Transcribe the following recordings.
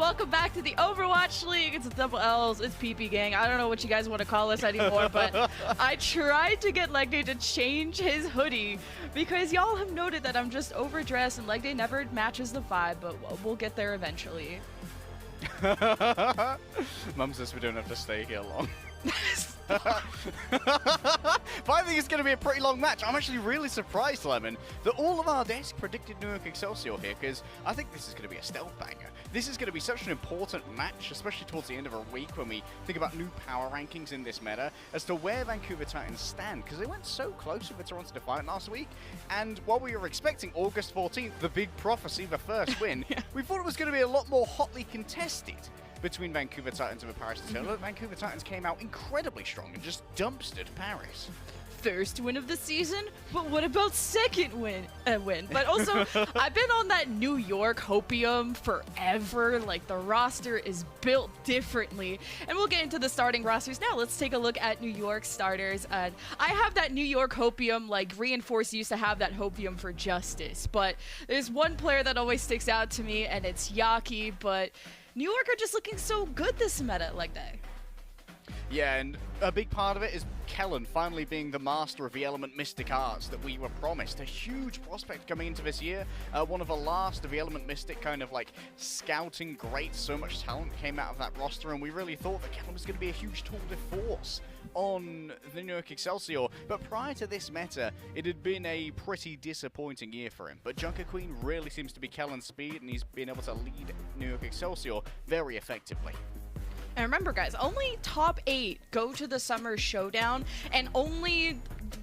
welcome back to the Overwatch League. It's double L's, it's PP gang. I don't know what you guys want to call us anymore, but I tried to get Legday to change his hoodie because y'all have noted that I'm just overdressed and Legday never matches the vibe, but we'll get there eventually. Mum says we don't have to stay here long. But I think it's going to be a pretty long match. I'm actually really surprised, Lemon, that all of our desk predicted New York Excelsior here, because I think this is going to be a stealth banger. This is going to be such an important match, especially towards the end of a week when we think about new power rankings in this meta, as to where Vancouver Titans stand, because they went so close with the Toronto Defiant last week, and while we were expecting August 14th, the big prophecy, the first win, yeah, we thought it was going to be a lot more hotly contested between Vancouver Titans and the Paris Eternal. Vancouver Titans came out incredibly strong and just dumpstered Paris. First win of the season, but what about second win? But also, I've been on that New York hopium forever. Like, the roster is built differently. And we'll get into the starting rosters now. Let's take a look at New York starters. I have that New York hopium, like Reinforce used to have that hopium for Justice. But there's one player that always sticks out to me, and it's Yaki. But New York are just looking so good this meta, like that. Yeah, and a big part of it is Kellen finally being the master of the Element Mystic Arts that we were promised. A huge prospect coming into this year. One of the last of the Element Mystic kind of like scouting greats. So much talent came out of that roster, and we really thought that Kellen was going to be a huge tour de force on the New York Excelsior. But prior to this meta, it had been a pretty disappointing year for him. But Junker Queen really seems to be Kellen's speed, and he's been able to lead New York Excelsior very effectively. And remember, guys, only top 8 go to the Summer Showdown, and only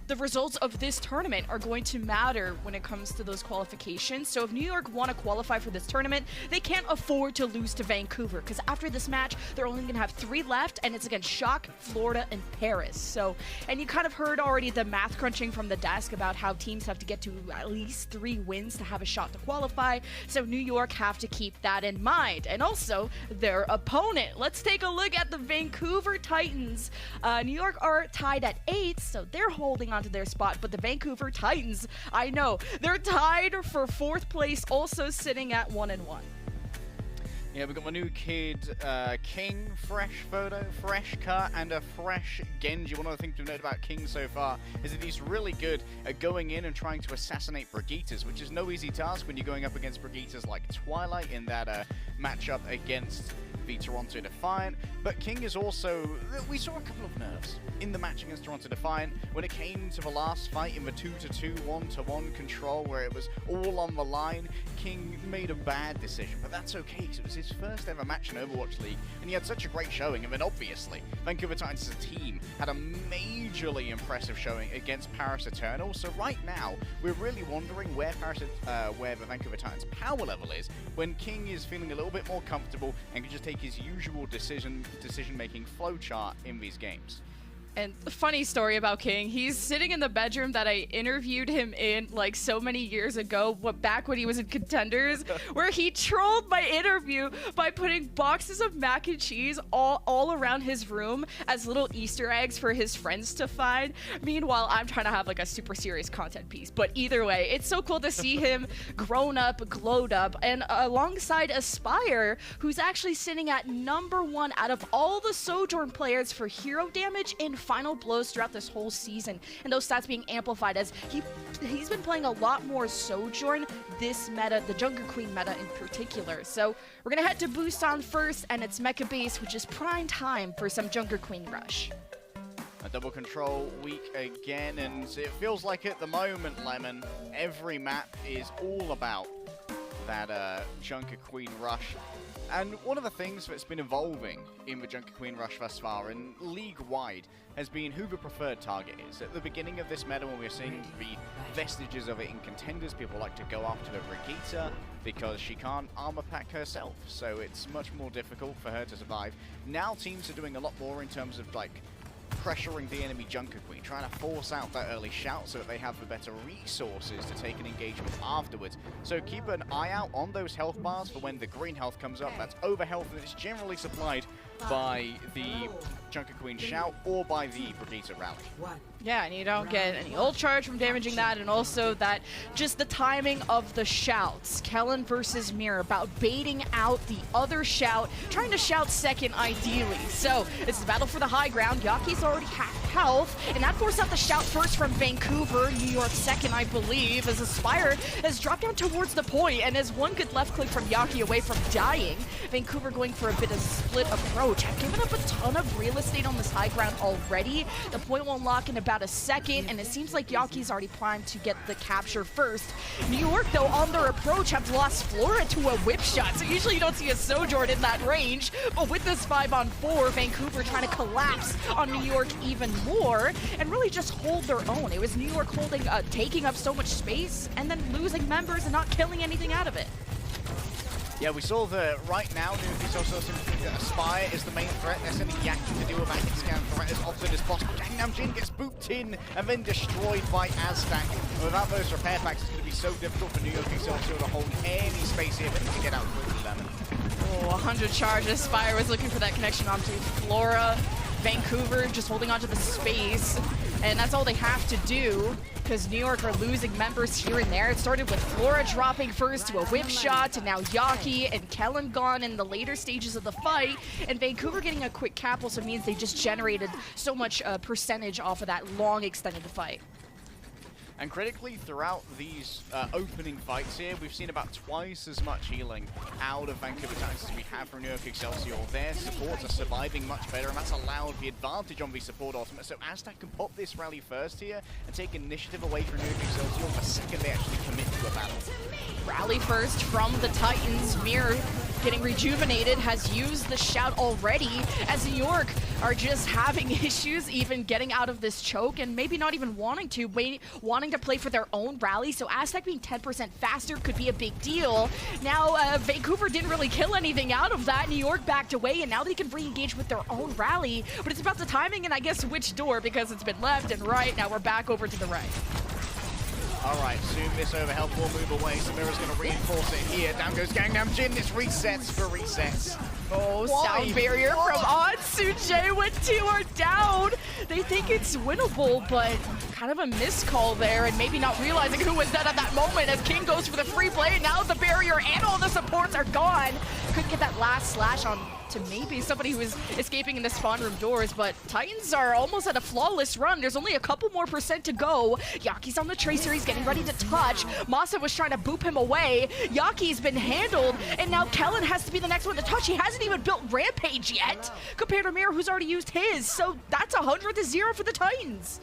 the results of this tournament are going to matter when it comes to those qualifications. So if New York want to qualify for this tournament, they can't afford to lose to Vancouver, because after this match, they're only going to have 3 left, and it's against Shock, Florida, and Paris. So, and you kind of heard already the math crunching from the desk about how teams have to get to at least 3 wins to have a shot to qualify. So New York have to keep that in mind. And also, their opponent. Let's take a look at the Vancouver Titans. New York are tied at 8, so they're holding on to their spot, but the Vancouver Titans, I know, they're tied for 4th place, also sitting at 1-1. Yeah, we've got my new kid, King, fresh photo, fresh cut, and a fresh Genji. One of the things we've noted about King so far is that he's really good at going in and trying to assassinate Brigittas, which is no easy task when you're going up against Brigittas like Twilight in that matchup against the Toronto Defiant. But King is also, we saw a couple of nerfs in the match against Toronto Defiant when it came to the last fight in the 2-2, 1-1 control where it was all on the line. King made a bad decision, but that's okay because it was his first ever match in Overwatch League and he had such a great showing. And then obviously Vancouver Titans as a team had a majorly impressive showing against Paris Eternal. So right now we're really wondering where the Vancouver Titans power level is when King is feeling a little bit more comfortable and can just take his usual decision-making flowchart in these games. And the funny story about King, he's sitting in the bedroom that I interviewed him in like so many years ago, back when he was in Contenders, where he trolled my interview by putting boxes of mac and cheese all around his room as little Easter eggs for his friends to find. Meanwhile, I'm trying to have like a super serious content piece. But either way, it's so cool to see him grown up, glowed up, and alongside Aspire, who's actually sitting at #1 out of all the Sojourn players for hero damage and final blows throughout this whole season, and those stats being amplified as he's been playing a lot more Sojourn this meta, the Junker Queen meta in particular. So we're gonna head to Busan first, and it's Mecha Base, which is prime time for some Junker Queen rush. A double control week again, and it feels like at the moment, Lemon, every map is all about that Junker Queen rush. And one of the things that's been evolving in the Junker Queen rush thus far, and league-wide, has been who the preferred target is. At the beginning of this meta, when we were seeing the vestiges of it in Contenders, people like to go after the Brigitte because she can't armor pack herself, so it's much more difficult for her to survive. Now teams are doing a lot more in terms of like pressuring the enemy Junker Queen, trying to force out that early shout so that they have the better resources to take an engagement afterwards. So keep an eye out on those health bars for when the green health comes up. That's over health, and it's generally supplied by the Junker Queen shout or by the Brigitte rally. Yeah, and you don't get any ult charge from damaging that, and also that just the timing of the shouts. Kellen versus Mirror about baiting out the other shout, trying to shout second ideally. So it's the battle for the high ground. Yaki's already half health, and that forced out the shout first from Vancouver. New York second, I believe, as Aspire has dropped down towards the point, and as one good left click from Yaki away from dying, Vancouver going for a bit of split approach. Have given up a ton of real estate on this high ground already. The point will unlock in about a second, and it seems like Yaki's already primed to get the capture first. New York, though, on their approach, have lost Flora to a whip shot, so usually you don't see a Sojourn in that range, but with this 5-on-4, Vancouver trying to collapse on New York even more, and really just hold their own. It was New York holding, taking up so much space, and then losing members and not killing anything out of it. Yeah, we saw that right now, also think that Aspire is the main threat. They're sending Yaki to deal with that scan threat as often as possible. Gangnam Jin gets booped in and then destroyed by Aztec. And without those repair packs, it's going to be so difficult for New York Excelsior to hold any space here. But to get out quickly, Lemon. Oh, 100 charges. Aspire was looking for that connection onto Flora. Vancouver just holding onto the space, and that's all they have to do because New York are losing members here and there. It started with Flora dropping first to a whip shot, and now Yaki and Kellen gone in the later stages of the fight, and Vancouver getting a quick cap also means they just generated so much percentage off of that long extended fight. And critically, throughout these opening fights here, we've seen about twice as much healing out of Vancouver Titans as we have from New York Excelsior. Their supports are surviving much better, and that's allowed the advantage on the support ultimate. So Aztec can pop this rally first here and take initiative away from New York Excelsior the second they actually commit to a battle. Rally first from the Titans. Mirror getting rejuvenated, has used the shout already, as New York are just having issues even getting out of this choke and maybe not even wanting to play for their own rally. So Aztec being 10% faster could be a big deal. Now Vancouver didn't really kill anything out of that. New York backed away, and now they can re-engage with their own rally, but it's about the timing and I guess which door, because it's been left and right. Now we're back over to the right. Alright, soon this overhealth will move away. Samira's going to reinforce it here. Down goes Gangnam Jin. This resets for resets. Oh, sound barrier from On. Sujay when 2 are down. They think it's winnable, but kind of a miscall there, and maybe not realizing who was dead at that moment as King goes for the free play, and now the barrier and all the supports are gone. Couldn't get that last slash on to maybe somebody who was escaping in the spawn room doors, but Titans are almost at a flawless run. There's only a couple more % to go. Yaki's on the Tracer, he's getting ready to touch. Masa was trying to boop him away. Yaki's been handled, and now Kellen has to be the next one to touch. He hasn't even built Rampage yet, compared to Mirror, who's already used his. So that's 100-0 for the Titans.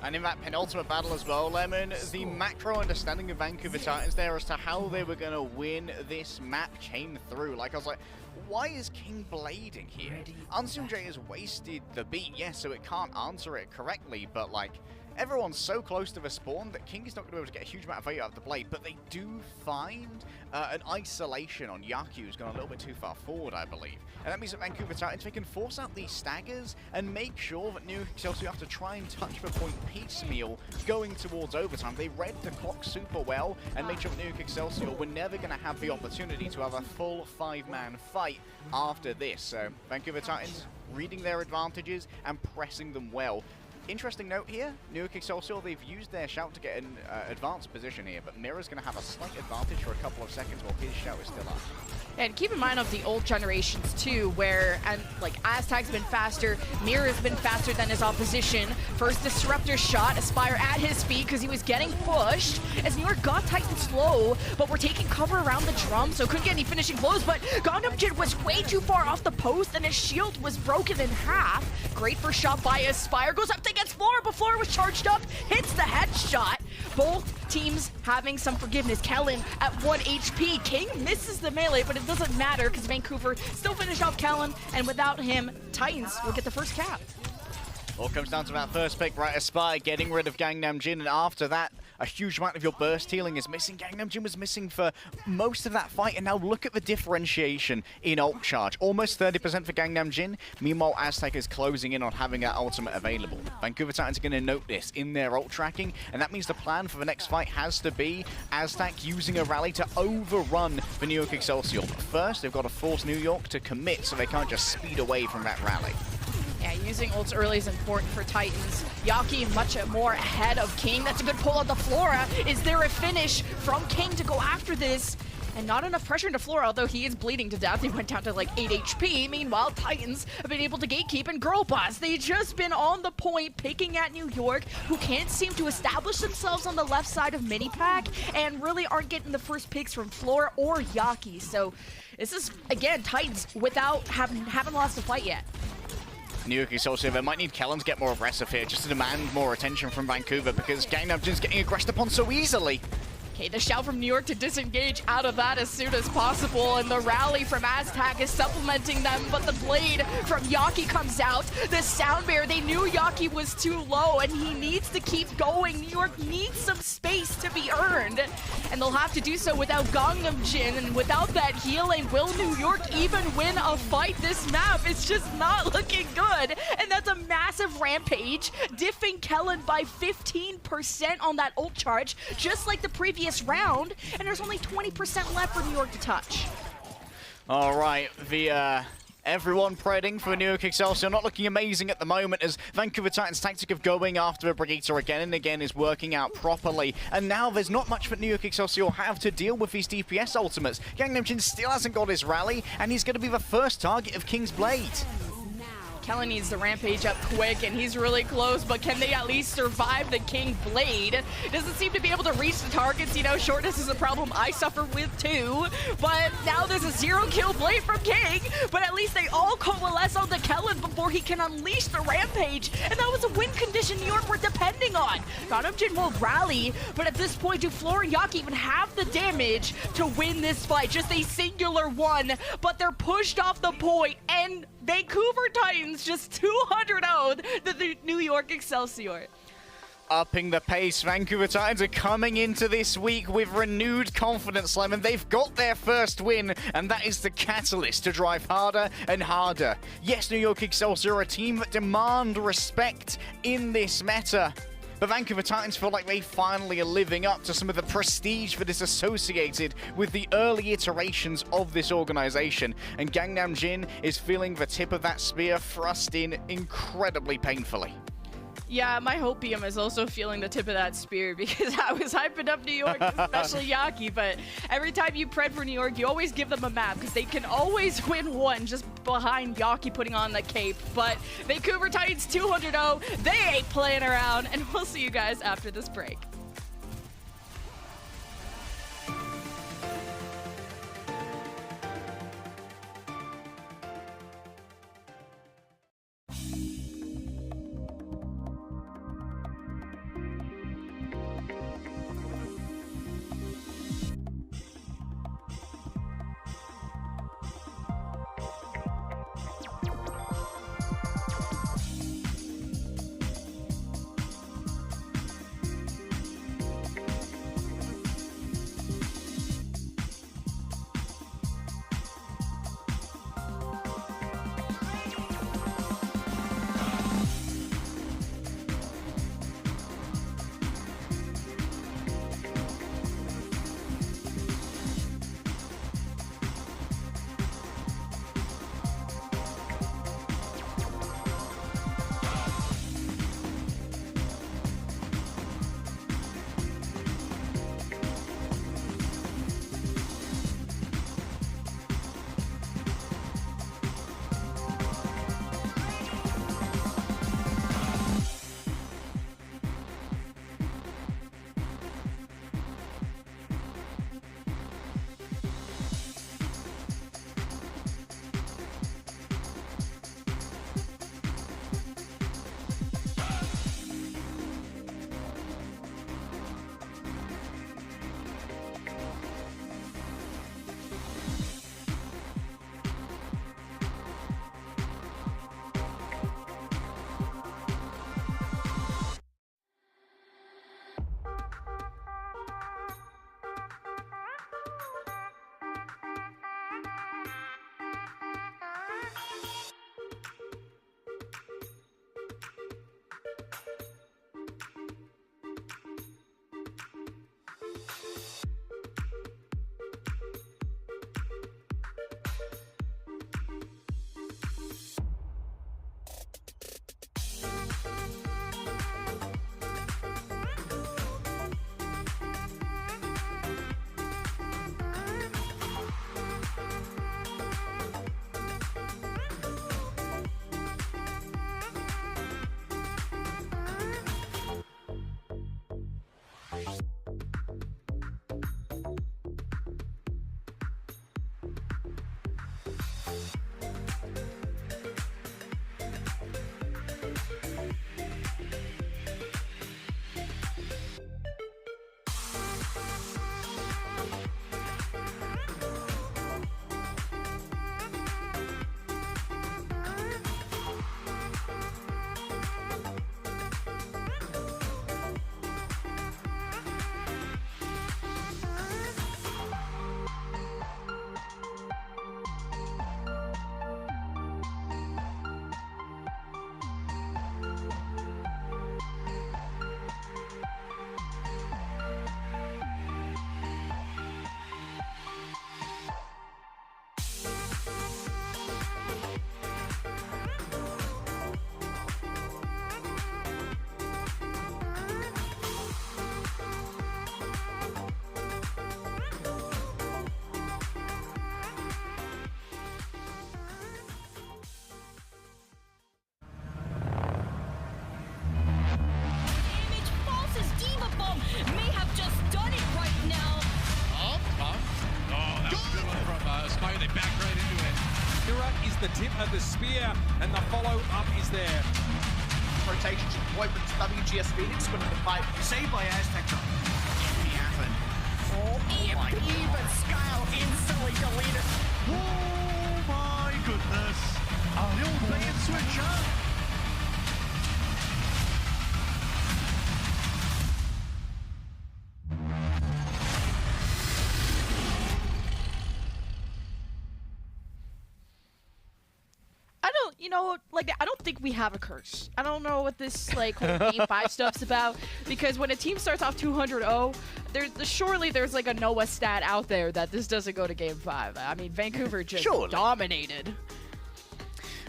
And in that penultimate battle as well, Lemon, the macro understanding of Vancouver Titans there as to how they were going to win this map came through. Like, I was like, why is King blading here? Unsung-J has wasted the beat, yes, so it can't answer it correctly, but like, everyone's so close to the spawn that King is not going to be able to get a huge amount of value out of the blade, but they do find an isolation on Yaku, who's gone a little bit too far forward, I believe. And that means that Vancouver Titans, they can force out these staggers and make sure that New Excelsior have to try and touch the point piecemeal going towards overtime. They read the clock super well and made sure that New Excelsior were never going to have the opportunity to have a full 5-man fight after this. So Vancouver Titans reading their advantages and pressing them well. Interesting note here, New York Excelsior, they've used their shout to get an advanced position here, but Mirror's going to have a slight advantage for a couple of seconds while his shout is still up. And keep in mind of the old generations too, where like Aztec's been faster, Mirror's been faster than his opposition. First Disruptor shot, Aspire at his feet because he was getting pushed as New York got tight and slow, but we're taking cover around the drum, so couldn't get any finishing blows, but Gangnam Jin was way too far off the post and his shield was broken in half. Great first shot by Aspire, goes up against Flora, but Flora was charged up, hits the headshot. Both teams having some forgiveness. Kellen at 1 HP. King misses the melee, but it doesn't matter because Vancouver still finished off Kellen, and without him, Titans will get the first cap. All comes down to that first pick, right? Aspire getting rid of Gangnam Jin, and after that, a huge amount of your burst healing is missing. Gangnam Jin was missing for most of that fight, and now look at the differentiation in ult charge. Almost 30% for Gangnam Jin. Meanwhile, Aztec is closing in on having that ultimate available. Vancouver Titans are going to note this in their ult tracking, and that means the plan for the next fight has to be Aztec using a rally to overrun the New York Excelsior. But first, they've got to force New York to commit so they can't just speed away from that rally. Yeah, using ults early is important for Titans. Yaki much more ahead of King. That's a good pull on the Flora. Is there a finish from King to go after this? And not enough pressure into Flora, although he is bleeding to death. He went down to like 8 HP. Meanwhile, Titans have been able to gatekeep and girl boss. They've just been on the point, picking at New York, who can't seem to establish themselves on the left side of Mini-Pack, and really aren't getting the first picks from Flora or Yaki. So this is, again, Titans without haven't lost a fight yet. New York Excelsior, they might need Kellen to get more aggressive here, just to demand more attention from Vancouver, because Gangnam Jin's getting aggressed upon so easily. Okay, the shout from New York to disengage out of that as soon as possible, and the rally from Aztec is supplementing them, but the blade from Yaki comes out. The sound barrier, they knew Yaki was too low, and he needs to keep going. New York needs some space to be earned, and they'll have to do so without Gangnam Jin, and without that healing, will New York even win a fight this map? It's just not looking good, and that's a massive rampage, diffing Kellen by 15% on that ult charge, just like the previous round, and there's only 20% left for New York to touch. All right, everyone predding for New York Excelsior, not looking amazing at the moment, as Vancouver Titans' tactic of going after a Brigitte again and again is working out properly. And now there's not much that New York Excelsior have to deal with these DPS ultimates. Gangnam Jin still hasn't got his rally, and he's going to be the first target of King's Blade. Kellen needs the rampage up quick, and he's really close, but can they at least survive the King Blade? Doesn't seem to be able to reach the targets. You know, shortness is a problem I suffer with too, but now there's a 0-kill Blade from King, but at least they all coalesce on the Kellen before he can unleash the rampage, and that was a win condition New York were depending on. Gangnam Jin will rally, but at this point, do Flora and Yaki even have the damage to win this fight? Just a singular one, but they're pushed off the point, and Vancouver Titans just 200-0'd the New York Excelsior. Upping the pace, Vancouver Titans are coming into this week with renewed confidence, Lemon. They've got their first win, and that is the catalyst to drive harder and harder. Yes, New York Excelsior are a team that demand respect in this meta. But Vancouver Titans feel like they finally are living up to some of the prestige that is associated with the early iterations of this organization. And Gangnam Jin is feeling the tip of that spear thrust in incredibly painfully. Yeah, my Hopium is also feeling the tip of that spear, because I was hyping up New York, especially Yaki, but every time you pred for New York, you always give them a map, because they can always win one just behind Yaki putting on the cape. But Vancouver Titans 200-0, they ain't playing around, and we'll see you guys after this break. The tip of the spear, and the follow-up is there. Rotations deployment to WGS Phoenix, winning the fight. Saved by Aztec. Oh my God. Even Skyle instantly deleted. Oh my goodness. A little bait and switch, huh? I don't think we have a curse. I don't know what this whole Game 5 stuff's about, because when a team starts off 200-0, surely there's a Noah stat out there that this doesn't go to Game 5. I mean, Vancouver just dominated.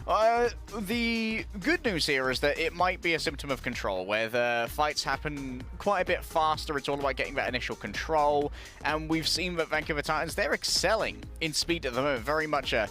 The good news here is that it might be a symptom of control, where the fights happen quite a bit faster. It's all about getting that initial control, and we've seen that Vancouver Titans, they're excelling in speed at the moment, very much a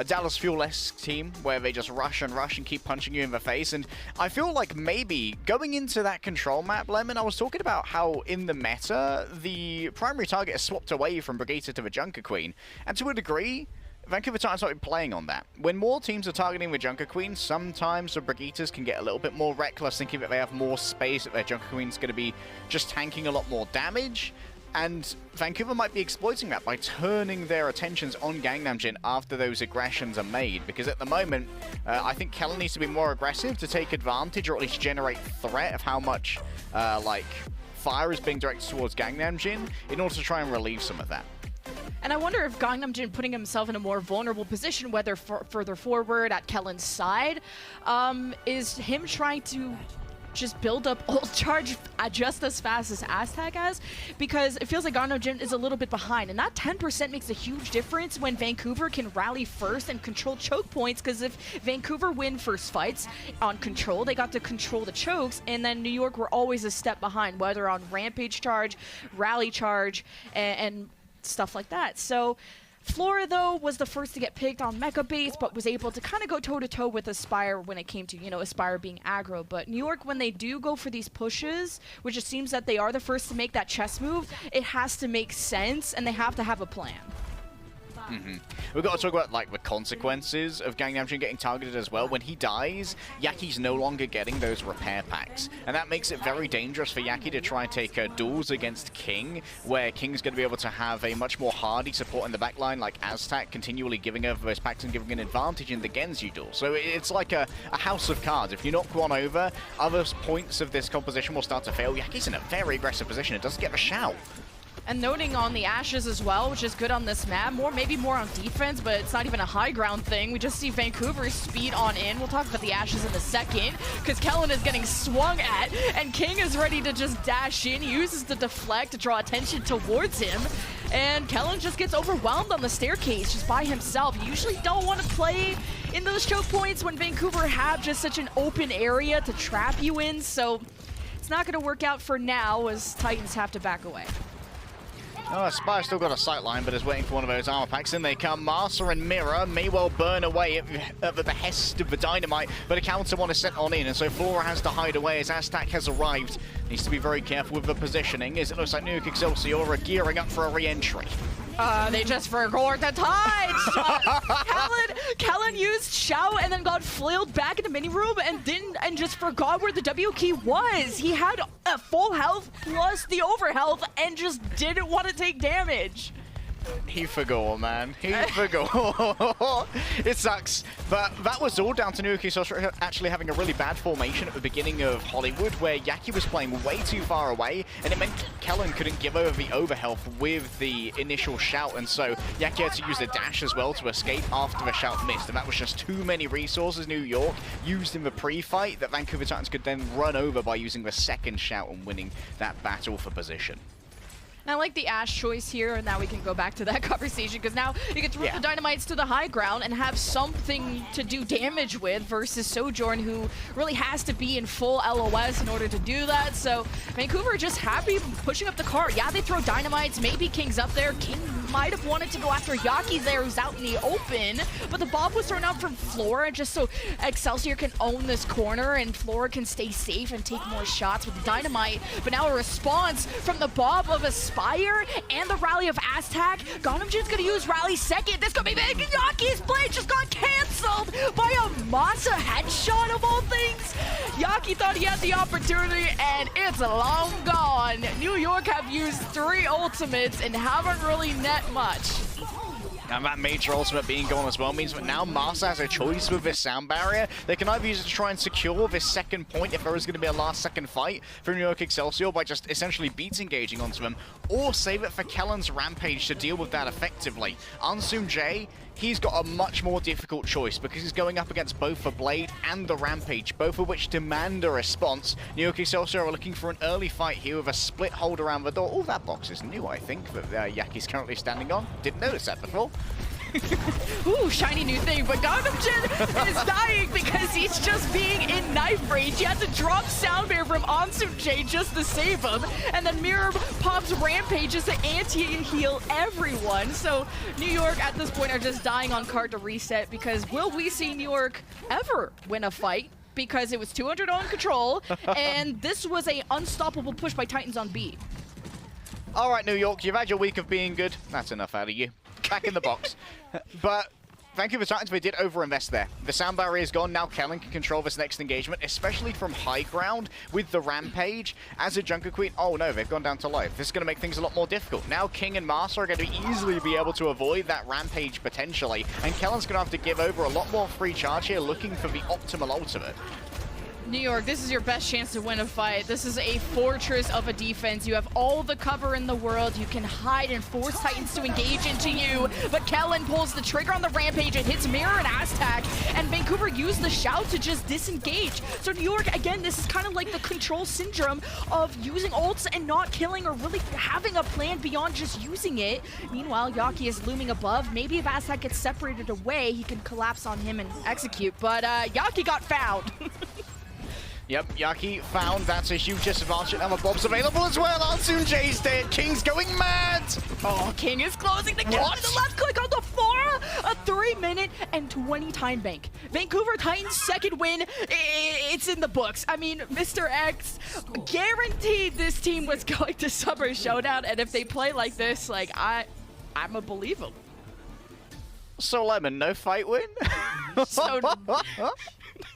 Dallas Fuel-esque team where they just rush and keep punching you in the face. And I feel like maybe going into that control map, Lemon, I was talking about how in the meta, the primary target is swapped away from Brigitte to the Junker Queen. And to a degree, Vancouver Titans might be playing on that. When more teams are targeting the Junker Queen, sometimes the Brigittes can get a little bit more reckless, thinking that they have more space, that their Junker Queen's going to be just tanking a lot more damage. And Vancouver might be exploiting that by turning their attentions on Gangnam Jin after those aggressions are made. Because at the moment, I think Kellen needs to be more aggressive to take advantage, or at least generate threat of how much, fire is being directed towards Gangnam Jin in order to try and relieve some of that. And I wonder if Gangnam Jin putting himself in a more vulnerable position, whether further forward at Kellen's side, is him trying to just build up ult charge just as fast as Aztec has, because it feels like Gangnam Jin is a little bit behind, and that 10% makes a huge difference when Vancouver can rally first and control choke points, because if Vancouver win first fights on control, they got to control the chokes, and then New York were always a step behind, whether on rampage charge, rally charge, and stuff like that. So Flora, though, was the first to get picked on Mecha base, but was able to kind of go toe-to-toe with Aspire when it came to, Aspire being aggro. But New York, when they do go for these pushes, which it seems that they are the first to make that chess move, it has to make sense, and they have to have a plan. We've got to talk about the consequences of Gangnam Jin getting targeted as well. When he dies, Yaki's no longer getting those repair packs, and that makes it very dangerous for Yaki to try and take duels against King, where King's going to be able to have a much more hardy support in the backline, like Aztec, continually giving over those packs and giving an advantage in the Genji duel. So it's like a house of cards. If you knock one over, other points of this composition will start to fail. Yaki's in a very aggressive position. It doesn't get the shout. And noting on the Ashes as well, which is good on this map, maybe more on defense, but it's not even a high ground thing. We just see Vancouver's speed on in. We'll talk about the Ashes in a second, because Kellen is getting swung at, and King is ready to just dash in. He uses the deflect to draw attention towards him, and Kellen just gets overwhelmed on the staircase just by himself. You usually don't want to play in those choke points when Vancouver have just such an open area to trap you in, so it's not going to work out for now, as Titans have to back away. Oh, Spire still got a sight line, but is waiting for one of those armor packs. In they come. Master and Mirror may well burn away at the behest of the Dynamite, but a counter one is sent on in, and so Flora has to hide away as Aztec has arrived. Needs to be very careful with the positioning, as it looks like New York Excelsior are gearing up for a re-entry. They just forgot to touch. Kellen used shout and then got flailed back in the mini room and just forgot where the W key was. He had a full health plus the overhealth and just didn't want to take damage. He forgot, man. He forgot. It sucks. But that was all down to New York Excelsior actually having a really bad formation at the beginning of Hollywood, where Yaki was playing way too far away, and it meant Kellen couldn't give over the overhealth with the initial shout, and so Yaki had to use the dash as well to escape after the shout missed, and that was just too many resources New York used in the pre-fight that Vancouver Titans could then run over by using the second shout and winning that battle for position. I like the Ashe choice here, and now we can go back to that conversation, because now you can throw the Dynamites to the high ground and have something to do damage with versus Sojourn, who really has to be in full LOS in order to do that. So Vancouver just happy pushing up the cart. Yeah, they throw Dynamites, maybe King's up there. King might have wanted to go after Yaki there, who's out in the open, but the bomb was thrown out from Flora just so Excelsior can own this corner and Flora can stay safe and take more shots with the Dynamite. But now a response from the bomb of Aspire and the rally of Aztec. Gonemjin's gonna use rally second. This could be big. Yaki's play just got canceled by a Masa headshot of all things. Yaki thought he had the opportunity and it's long gone. New York have used 3 ultimates and haven't really net much. And that major ultimate being gone as well means that now Masa has a choice with this sound barrier. They can either use it to try and secure this second point if there is going to be a last second fight for New York Excelsior by just essentially beats engaging onto them, or save it for Kellen's Rampage to deal with that effectively. Unsum J, he's got a much more difficult choice because he's going up against both the Blade and the Rampage, both of which demand a response. New York Excelsior are looking for an early fight here with a split hold around the door. Oh, that box is new, I think, that Yaki's currently standing on. Didn't notice that before. Ooh, shiny new thing, but Gonemjin is dying because he's just being in knife range. He had to drop sound barrier from Ansum J just to save him, and then Mirror pops Rampage just to anti-heal everyone. So New York at this point are just dying on card to reset, because will we see New York ever win a fight? Because it was 200 on control, and this was a unstoppable push by Titans on B. All right, New York, you've had your week of being good. That's enough out of you. Back in the box. But Vancouver Titans, they did overinvest there. The sound barrier is gone. Now Kellen can control this next engagement, especially from high ground with the Rampage. As a Junker Queen, oh no, they've gone down to low. This is going to make things a lot more difficult. Now King and Master are going to easily be able to avoid that Rampage potentially, and Kellen's going to have to give over a lot more free charge here, looking for the optimal ultimate. New York, this is your best chance to win a fight. This is a fortress of a defense. You have all the cover in the world. You can hide and force Titans to engage into you. But Kellen pulls the trigger on the Rampage. It hits Mirror and Aztec. And Vancouver used the shout to just disengage. So New York, again, this is kind of like the control syndrome of using ults and not killing, or really having a plan beyond just using it. Meanwhile, Yaki is looming above. Maybe if Aztec gets separated away, he can collapse on him and execute. But Yaki got found. Yep, Yaki found. That's a huge disadvantage. And the Bob's available as well. Ansum J's dead. King's going mad. Oh, King is closing the gap to the left click on the 4. A 3-minute and 20 time bank. Vancouver Titans' second win. It's in the books. I mean, Mr. X guaranteed this team was going to Summer Showdown. And if they play like this, like, I'm a believer. So Lemon, no fight win?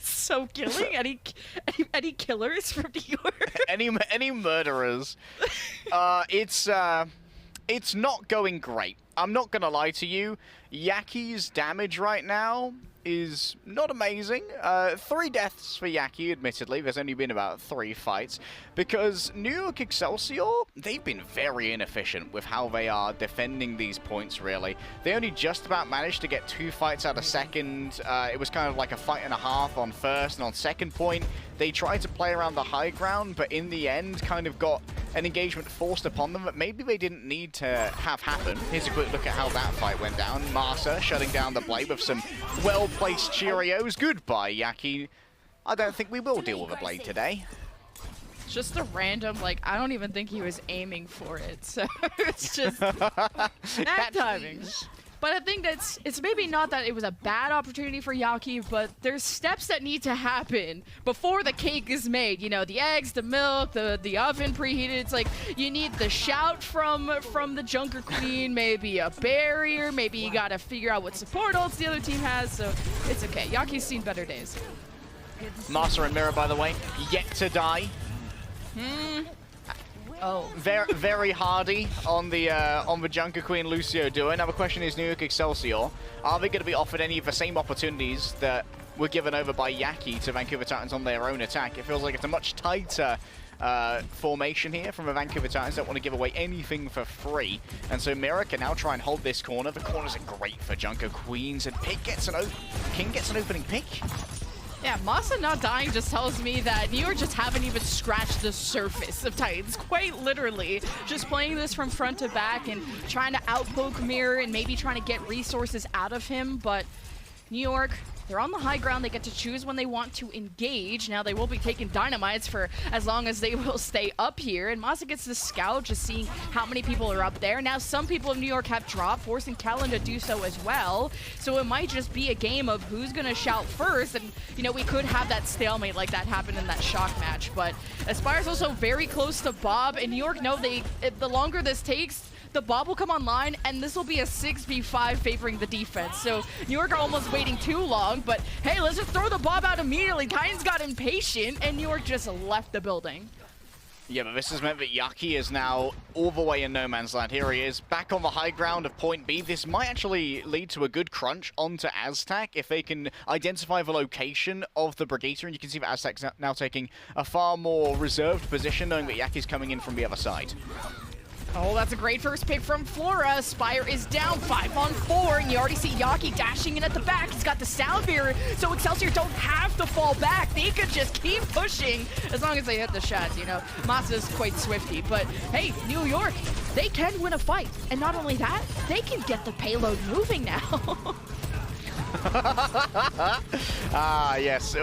So killing any killers from New York? any murderers? It's not going great. I'm not gonna lie to you. Yaki's damage right now is not amazing. 3 deaths for Yaki, admittedly. There's only been about 3 fights. Because New York Excelsior, they've been very inefficient with how they are defending these points, really. They only just about managed to get 2 fights out of second. It was kind of like a fight and a half on first, and on second point, they tried to play around the high ground, but in the end, kind of got an engagement forced upon them that maybe they didn't need to have happen. Here's a quick look at how that fight went down. Masa shutting down the Blade with some well-placed Cheerios. Goodbye, Yaki. I don't think we will deal with a Blade today. just a random, like, I don't even think he was aiming for it. So it's just bad timing. But I think it's maybe not that it was a bad opportunity for Yaki, but there's steps that need to happen before the cake is made. You know, the eggs, the milk, the oven preheated. It's like you need the shout from the Junker Queen, maybe a barrier, maybe you gotta figure out what support ults the other team has. So it's okay. Yaki's seen better days. Master and Mirror, by the way, yet to die. Oh. Very hardy on the Junker Queen Lucio duo. Now the question is, New York Excelsior, are they going to be offered any of the same opportunities that were given over by Yaki to Vancouver Titans on their own attack? It feels like it's a much tighter formation here from the Vancouver Titans. Don't want to give away anything for free. And so Mirror can now try and hold this corner. The corners are great for Junker Queens, and King gets an opening pick. Yeah, Masa not dying just tells me that New York just haven't even scratched the surface of Titans, quite literally. Just playing this from front to back and trying to outpoke Mirror and maybe trying to get resources out of him, but New York, they're on the high ground. They get to choose when they want to engage. Now they will be taking dynamites for as long as they will stay up here. And Masa gets the scout, just seeing how many people are up there. Now some people of New York have dropped, forcing Kellen to do so as well. So it might just be a game of who's going to shout first. And, you know, we could have that stalemate like that happened in that shock match. But Aspire's also very close to Bob. And New York know the longer this takes, the Bob will come online, and this will be a 6v5 favoring the defense. So New York are almost waiting too long, but hey, let's just throw the Bob out immediately. Titans got impatient, and New York just left the building. Yeah, but this has meant that Yaki is now all the way in no man's land. Here he is, back on the high ground of point B. This might actually lead to a good crunch onto Aztec if they can identify the location of the Brigitte, and you can see that Aztec's now taking a far more reserved position, knowing that Yaki's coming in from the other side. Oh, that's a great first pick from Flora. Spire is down 5-on-4, and you already see Yaki dashing in at the back. He's got the sound barrier, so Excelsior don't have to fall back. They could just keep pushing as long as they hit the shots, you know. Masa's quite swifty, but hey, New York, they can win a fight. And not only that, they can get the payload moving now. Yes.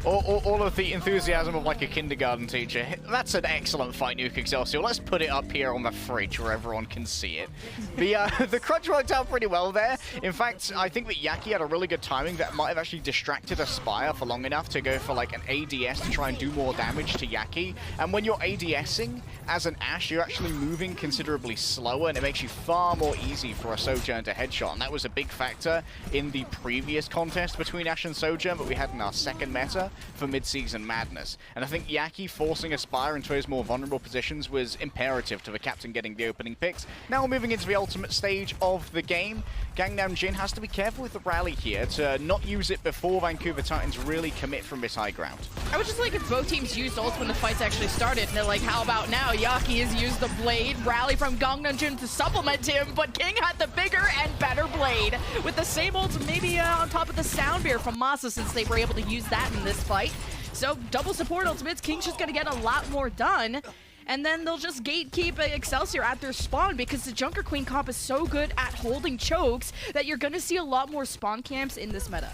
All of the enthusiasm of like a kindergarten teacher. That's an excellent fight, Nuke Excelsior. Let's put it up here on the fridge where everyone can see it. The crunch worked out pretty well there. In fact, I think that Yaki had a really good timing that might have actually distracted Aspire for long enough to go for like an ADS to try and do more damage to Yaki. And when you're ADSing as an Ashe, you're actually moving considerably slower, and it makes you far more easy for a Sojourn to headshot. And that was a big factor in the previous contest between Ashe and Sojourn, but we had in our second meta for mid-season madness. And I think Yaki forcing Aspire into his more vulnerable positions was imperative to the captain getting the opening picks. Now we're moving into the ultimate stage of the game. Gangnam Jin has to be careful with the rally here to not use it before Vancouver Titans really commit from this high ground. I would just like if both teams used ults when the fights actually started, and they're like, how about now? Yaki has used the blade, rally from Gangnam Jin to supplement him, but King had the bigger and better blade. With the same ults maybe on top of the sound beer from Masa, since they were able to use that in this fight. So double support ultimates, King's just gonna get a lot more done. And then they'll just gatekeep Excelsior at their spawn, because the Junker Queen comp is so good at holding chokes that you're gonna see a lot more spawn camps in this meta.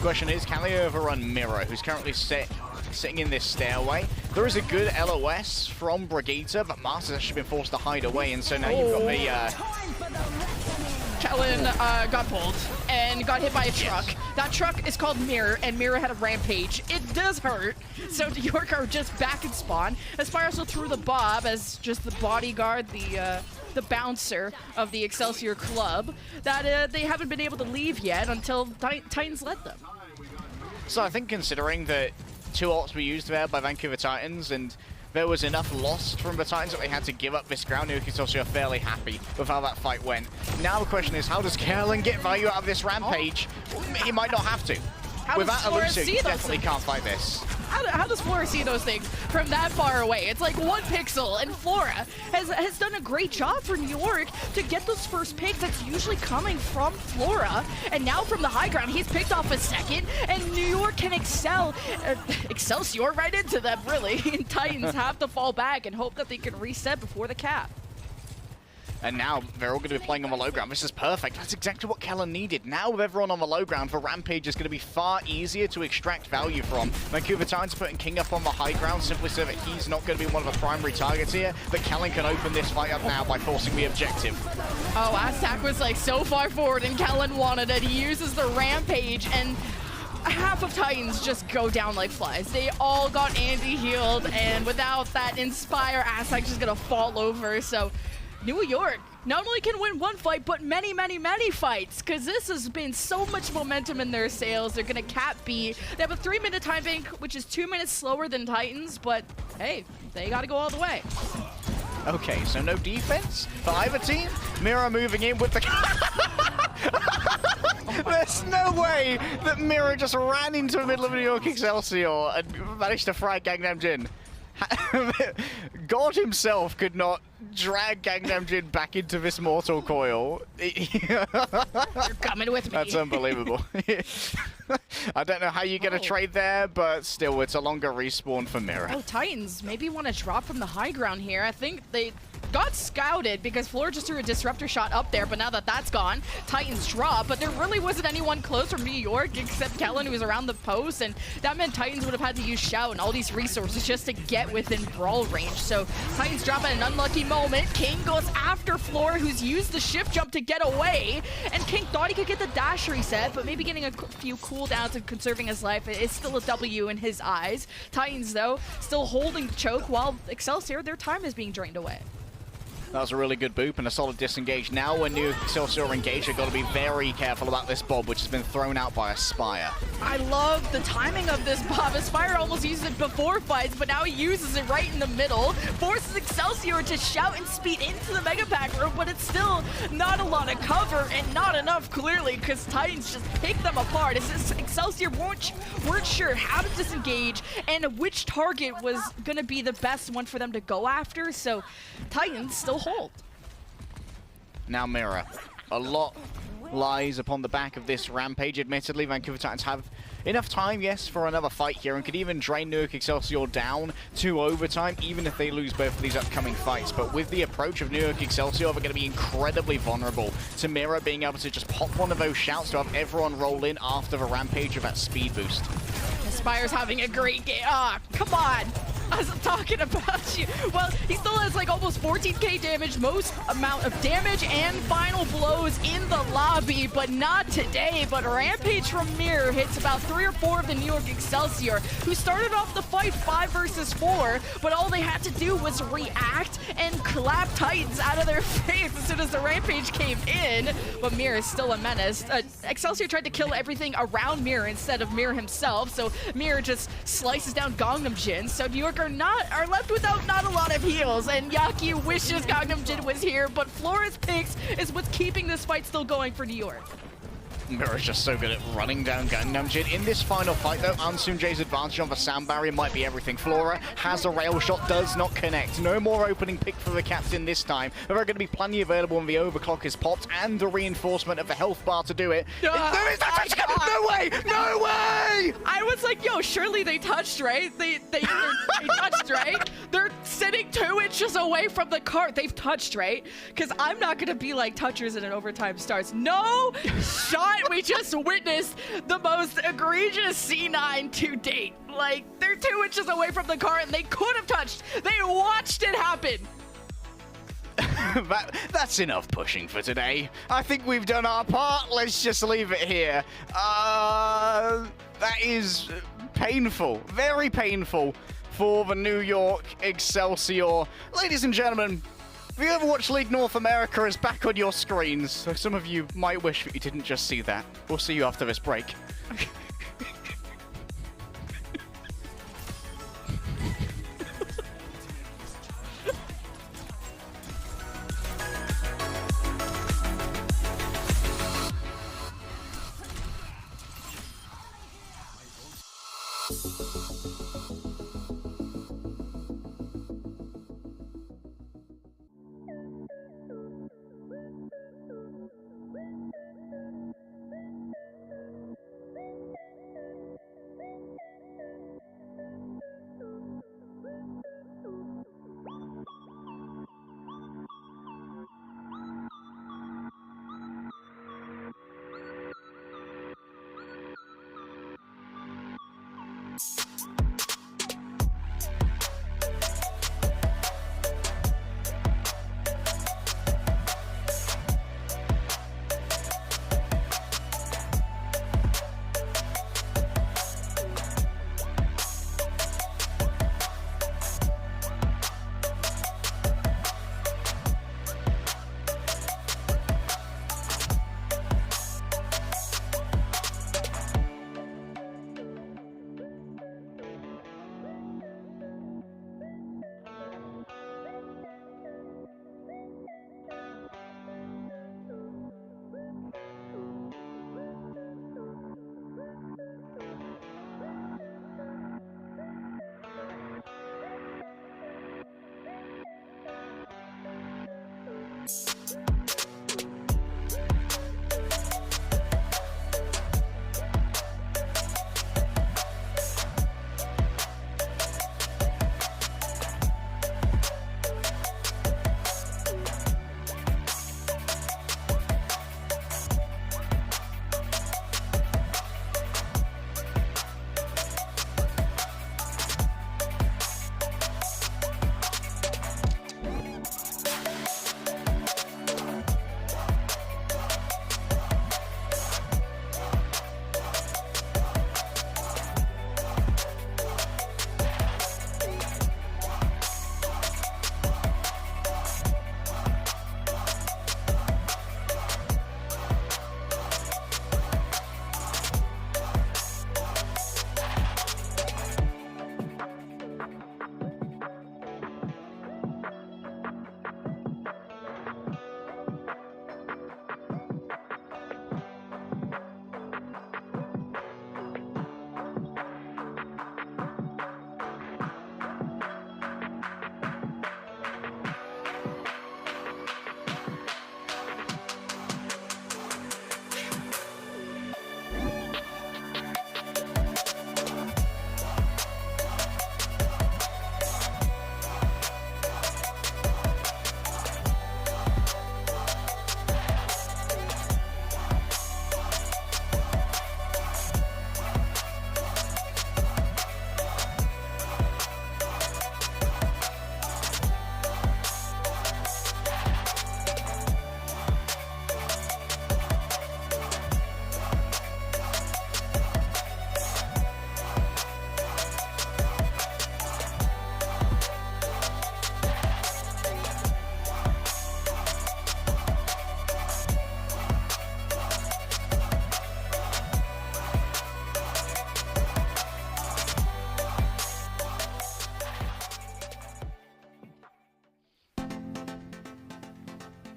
Question is, can they overrun Mirror, who's currently sitting in this stairway? There is a good LOS from Brigitte, but Master's actually been forced to hide away, and so now you've got the... Kellen got pulled and got hit by a truck. Yes. That truck is called Mirror, and Mirror had a rampage. It does hurt. So New York are just back in spawn. Aspire also threw the Bob as just the bodyguard, the bouncer of the Excelsior club, that they haven't been able to leave yet until Titans let them. So I think considering that 2 ults were used there by Vancouver Titans, and there was enough lost from the Titans that they had to give up this ground, Nuke Excelsior are fairly happy with how that fight went. Now the question is, how does Kellen get value out of this rampage? He might not have to. Without Elusive, he definitely can't fight this. How does Flora see those things from that far away? It's like 1 pixel, and Flora has done a great job for New York to get those first picks that's usually coming from Flora. And now from the high ground, he's picked off a second, and New York can Excelsior right into them, really. And Titans have to fall back and hope that they can reset before the cap. And now they're all going to be playing on the low ground. This is perfect. That's exactly what Kellen needed. Now with everyone on the low ground, for Rampage is going to be far easier to extract value from. Vancouver Titans putting King up on the high ground simply so that he's not going to be one of the primary targets here. But Kellen can open this fight up now by forcing the objective. Oh, Aztec was like so far forward and Kellen wanted it. He uses the Rampage and half of Titans just go down like flies. They all got Andy healed, and without that Inspire, Aztec just gonna fall over. So New York not only can win one fight, but many, many, many fights, because this has been so much momentum in their sails. They're going to cap B. They have a 3-minute time bank, which is 2 minutes slower than Titans, but hey, they got to go all the way. Okay, so no defense for either team. Mira moving in with the... There's no way that Mira just ran into the middle of New York Excelsior and managed to fry Gangnam Jin. God himself could not drag Gangnam Jin back into this mortal coil. You're coming with me. That's unbelievable. I don't know how you get a trade there, but still, it's a longer respawn for Mira. Oh, Titans maybe want to drop from the high ground here. I think they got scouted because Floor just threw a disruptor shot up there, but now that that's gone, Titans drop, but there really wasn't anyone close from New York except Kellen, who was around the post, and that meant Titans would have had to use Shout and all these resources just to get within brawl range. So Titans drop at an unlucky moment. King goes after Floor, who's used the shift jump to get away, and King thought he could get the dash reset, but maybe getting a few cooldowns and conserving his life is still a W in his eyes. Titans, though, still holding the choke, while Excelsior, their time is being drained away. That was a really good boop and a solid disengage. Now when New Excelsior are engaged, they've got to be very careful about this Bob, which has been thrown out by Aspire. I love the timing of this Bob. Aspire almost used it before fights, but now he uses it right in the middle. Forces Excelsior to shout and speed into the Mega Pack room, but it's still not a lot of cover and not enough, clearly, because Titans just pick them apart. It's just Excelsior weren't sure how to disengage and which target was going to be the best one for them to go after, so Titans still hold. Now Mira. A lot lies upon the back of this Rampage. Admittedly, Vancouver Titans have enough time, yes, for another fight here, and could even drain New York Excelsior down to overtime, even if they lose both of these upcoming fights. But with the approach of New York Excelsior, they're going to be incredibly vulnerable to Mira being able to just pop one of those shouts to have everyone roll in after the Rampage of that speed boost. Aspire's having a great game. Ah, come on. I was talking about you. Well, he still has like almost 14k damage, most amount of damage and final blows in the lobby, but not today. But Rampage from Mirror hits about 3 or 4 of the New York Excelsior, who started off the fight 5 versus 4, but all they had to do was react and clap Titans out of their face as soon as the Rampage came in. But Mirror is still a menace. Excelsior tried to kill everything around Mirror instead of Mirror himself, so Mirror just slices down Gangnam Jin. So New York are left without not a lot of heals, and Yaki wishes Gangnam Jin was here, but Flora's picks is what's keeping this fight still going for New York. Mira's just so good at running down Gangnam Jin. In this final fight, though, Ansum J's advantage on the sound barrier might be everything. Flora has a rail shot, does not connect. No more opening pick for the captain this time. There are going to be plenty available when the overclock is popped, and the reinforcement of the health bar to do it. No way! No way! I was like, yo, surely they touched, right? They touched, right? They're sitting 2 inches away from the cart. They've touched, right? Because I'm not going to be like touchers in an overtime starts. No shot. We just witnessed the most egregious C9 to date. Like, they're 2 inches away from the cart and they could have touched. They watched it happen. That's enough pushing for today. I think we've done our part. Let's just leave it here. That is painful, very painful for the New York Excelsior. Ladies and gentlemen, the Overwatch League North America is back on your screens, so some of you might wish that you didn't just see that. We'll see you after this break.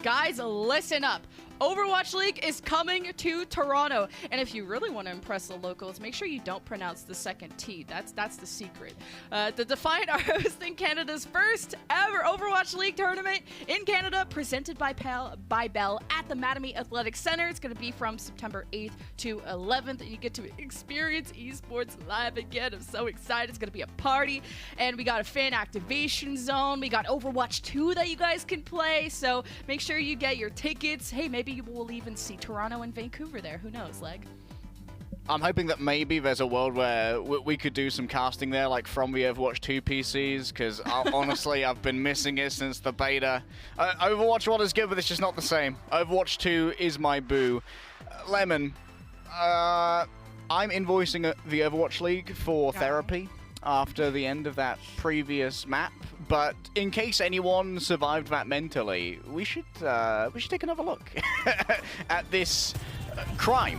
Guys, listen up. Overwatch League is coming to Toronto, and if you really want to impress the locals, make sure you don't pronounce the second T. That's the secret. The Defiant are hosting Canada's first ever Overwatch League tournament in Canada, presented by Bell at the Mattamy Athletic Center. It's going to be from September 8th to 11th, and you get to experience esports live again. I'm so excited. It's going to be a party, and we got a fan activation zone. We got Overwatch 2 that you guys can play, so make sure you get your tickets. Hey, maybe you will even see Toronto and Vancouver there. Who knows, Leg? I'm hoping that maybe there's a world where we could do some casting there, like from the Overwatch 2 PCs, because honestly, I've been missing it since the beta. Overwatch 1 is good, but it's just not the same. Overwatch 2 is my boo. Lemon, I'm invoicing the Overwatch League for therapy after the end of that previous map, but in case anyone survived that mentally, we should take another look at this crime.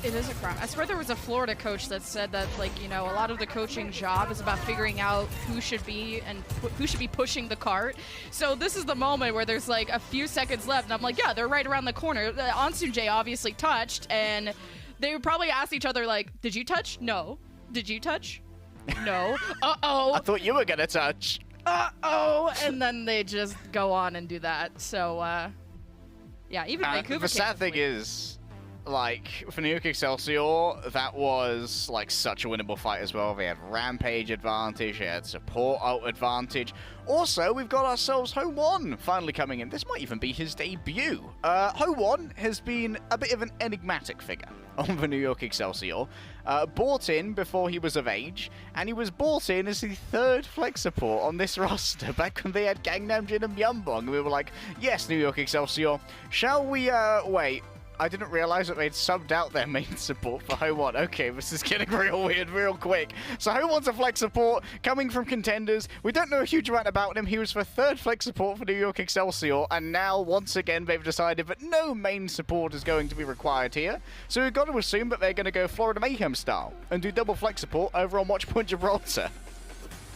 It is a crime. I swear there was a Florida coach that said that, like, you know, a lot of the coaching job is about figuring out who should be and who should be pushing the cart. So this is the moment where there's like a few seconds left, and I'm like, yeah, they're right around the corner. Ansunjae obviously touched, and they would probably ask each other, like, did you touch? No. Did you touch? No. Uh-oh. I thought you were gonna touch. Uh-oh. And then they just go on and do that. So, yeah, even Vancouver. The sad thing is, like, for New York Excelsior, that was, like, such a winnable fight as well. They had Rampage advantage, they had support ult advantage. Also, we've got ourselves Ho1 finally coming in. This might even be his debut. Ho1 has been a bit of an enigmatic figure on the New York Excelsior. Bought in before he was of age, and he was bought in as the 3rd flex support on this roster back when they had Gangnam Jin and Myeonbong, and we were like, yes, New York Excelsior, shall we, wait, I didn't realize that they'd subbed out their main support for Ho1. Okay, this is getting real weird real quick. So Ho1's a flex support coming from contenders. We don't know a huge amount about him. He was the 3rd flex support for New York Excelsior, and now once again they've decided that no main support is going to be required here. So we've got to assume that they're going to go Florida Mayhem style and do double flex support over on Watchpoint Gibraltar.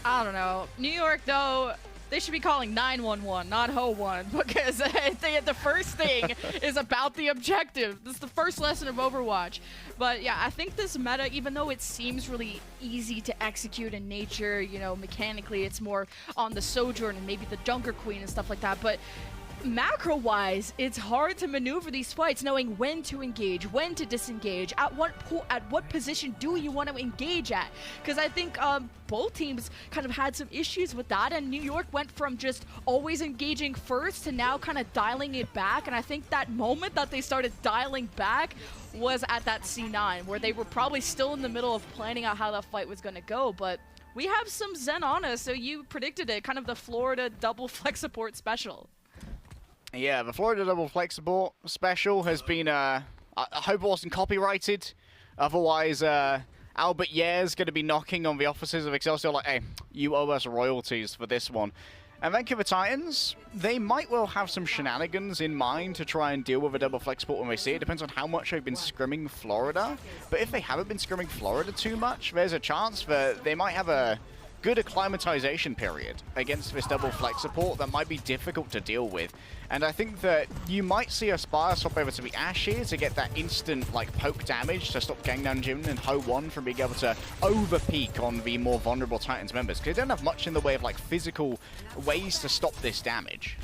I don't know. New York, though, they should be calling 911, not Ho1, because the first thing is about the objective. This is the first lesson of Overwatch. But yeah, I think this meta, even though it seems really easy to execute in nature, you know, mechanically it's more on the Sojourn and maybe the Junker Queen and stuff like that, but macro-wise, it's hard to maneuver these fights, knowing when to engage, when to disengage, at what position do you want to engage at? Because I think both teams kind of had some issues with that, and New York went from just always engaging first to now kind of dialing it back, and I think that moment that they started dialing back was at that C9, where they were probably still in the middle of planning out how that fight was going to go, but we have some Zen on us, so you predicted it, kind of the Florida double flex support special. Yeah, the Florida Double Flex Support special has been, I hope it wasn't copyrighted. Otherwise, Albert Yere's going to be knocking on the offices of Excelsior like, hey, you owe us royalties for this one. And Vancouver Titans, they might well have some shenanigans in mind to try and deal with a double flex support when they see it. Depends on how much they've been scrimming Florida. But if they haven't been scrimming Florida too much, there's a chance that they might have a good acclimatization period against this double flex support that might be difficult to deal with. And I think that you might see Aspire swap over to the Ashe here to get that instant like poke damage to stop Gangnam Jin and Ho1 from being able to overpeak on the more vulnerable Titans members, because they don't have much in the way of like physical ways to stop this damage.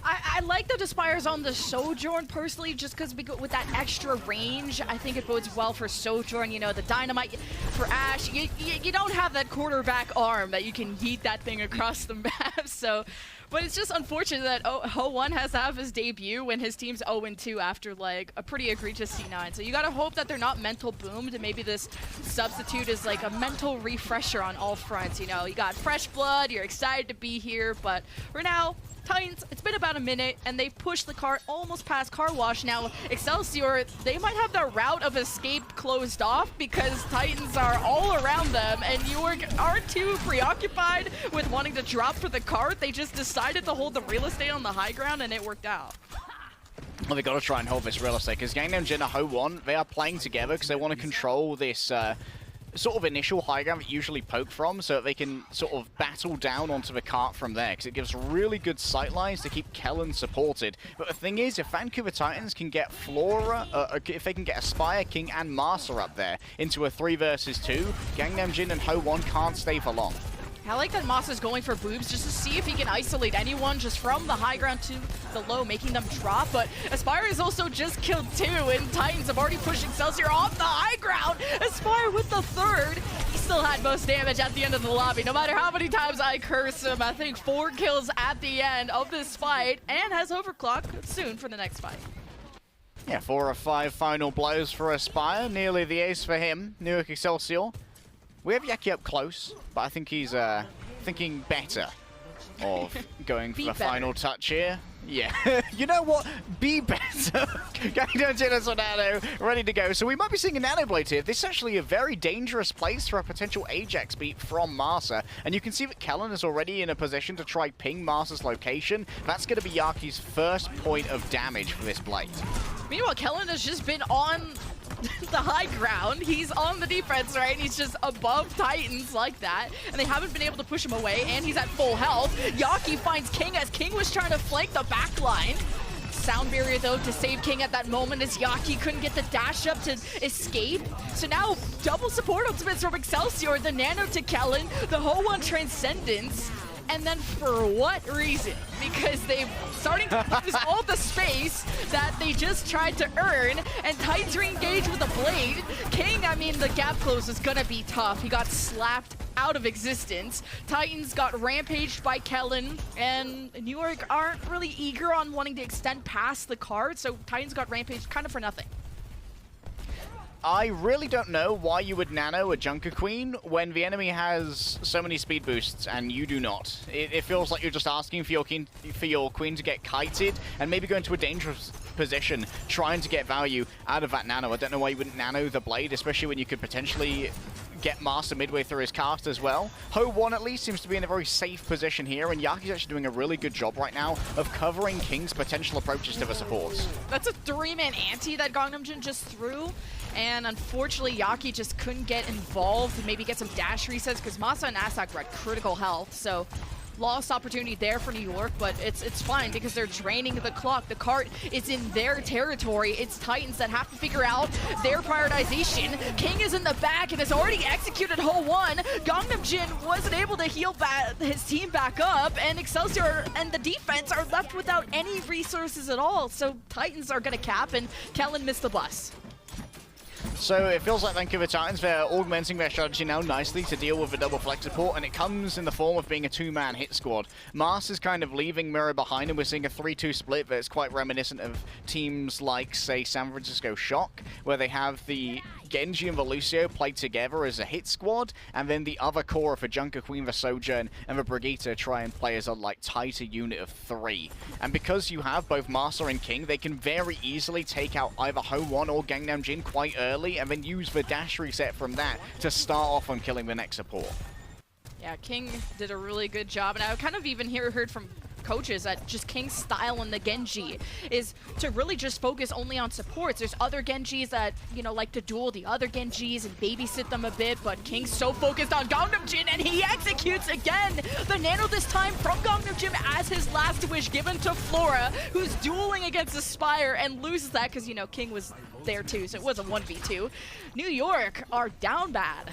I like that Aspire's on the Sojourn personally, just because with that extra range, I think it bodes well for Sojourn. You know, the dynamite for Ashe, you don't have that quarterback arm that you can yeet that thing across the map. So, but it's just unfortunate that Ho1 has to have his debut when his team's 0-2 after like a pretty egregious C9. So you gotta hope that they're not mental boomed, and maybe this substitute is like a mental refresher on all fronts. You know, you got fresh blood, you're excited to be here, but for now, Titans, it's been about a minute, and they've pushed the cart almost past car wash. Now, Excelsior, they might have their route of escape closed off because Titans are all around them, and New York aren't too preoccupied with wanting to drop for the cart. They just decided to hold the real estate on the high ground, and it worked out. Well, they got to try and hold this real estate, because Gangnam Jin and Ho1, they are playing together because they want to control this sort of initial high ground that you usually poke from, so that they can sort of battle down onto the cart from there, because it gives really good sight lines to keep Kellen supported. But the thing is, if Vancouver Titans can get Flora, if they can get Aspire, King, and Master up there into a 3 versus 2, Gangnam Jin and Ho1 can't stay for long. I like that Moss is going for boobs just to see if he can isolate anyone just from the high ground to the low, making them drop. But Aspire is also just killed 2, and Titans have already pushed Excelsior off the high ground. Aspire with the 3rd. He still had most damage at the end of the lobby. No matter how many times I curse him, I think 4 kills at the end of this fight, and has overclock soon for the next fight. Yeah, 4 of 5 final blows for Aspire. Nearly the ace for him. New York Excelsior. We have Yaki up close, but I think he's thinking better of going for the final touch here. Yeah, you know what? Be better. Going down to Nano, ready to go. So we might be seeing a Nanoblade here. This is actually a very dangerous place for a potential Ajax beat from Marsa. And you can see that Kellen is already in a position to try ping Marsa's location. That's going to be Yaki's first point of damage for this Blade. Meanwhile, Kellen has just been on the high ground. He's on the defense, right? He's just above Titans like that, and they haven't been able to push him away, and he's at full health. Yaki finds King as King was trying to flank the back line. Sound barrier, though, to save King at that moment as Yaki couldn't get the dash up to escape. So now, double support ultimates from Excelsior, the Nano to Kellen, the Ho1 Transcendence, and then for what reason? Because they're starting to lose all the space that they just tried to earn, and Titans re-engage with a blade. King, I mean, the gap close is gonna be tough. He got slapped out of existence. Titans got rampaged by Kellen, and New York aren't really eager on wanting to extend past the card, so Titans got rampaged kind of for nothing. I really don't know why you would nano a Junker Queen when the enemy has so many speed boosts and you do not. It feels like you're just asking for your queen to get kited and maybe go into a dangerous position trying to get value out of that nano. I don't know why you wouldn't nano the blade, especially when you could potentially get Master midway through his cast as well. Ho1 at least seems to be in a very safe position here, and Yaki's actually doing a really good job right now of covering King's potential approaches to the supports. That's a 3-man ante that Gangnam Jin just threw, and unfortunately Yaki just couldn't get involved, maybe get some dash resets, because Masa and Asak were at critical health, so lost opportunity there for New York, but it's fine because they're draining the clock. The cart is in their territory. It's Titans that have to figure out their prioritization. King is in the back and has already executed Hole 1. Gangnam Jin wasn't able to heal his team back up, and Excelsior and the defense are left without any resources at all. So Titans are going to cap, and Kellen missed the bus. So it feels like Vancouver Titans, they're augmenting their strategy now nicely to deal with the double flex support, and it comes in the form of being a 2-man hit squad. Mars is kind of leaving Mirror behind, and we're seeing a 3-2 split that's quite reminiscent of teams like, say, San Francisco Shock, where they have the Genji and the Lucio played together as a hit squad, and then the other core of the Junker Queen, the Sojourn, and the Brigitte try and play as a tighter unit of 3. And because you have both Master and King, they can very easily take out either Ho1 or Gangnam Jin quite early, and then use the dash reset from that to start off on killing the next support. Yeah, King did a really good job, and I kind of even heard from coaches that just King's style in the Genji is to really just focus only on supports. There's other Genjis that, you know, like to duel the other Genjis and babysit them a bit, but King's so focused on Gangnam Jin, and he executes again! The nano this time from Gangnam Jin as his last wish given to Flora, who's dueling against Aspire and loses that because, you know, King was there too, so it was a 1v2. New York are down bad.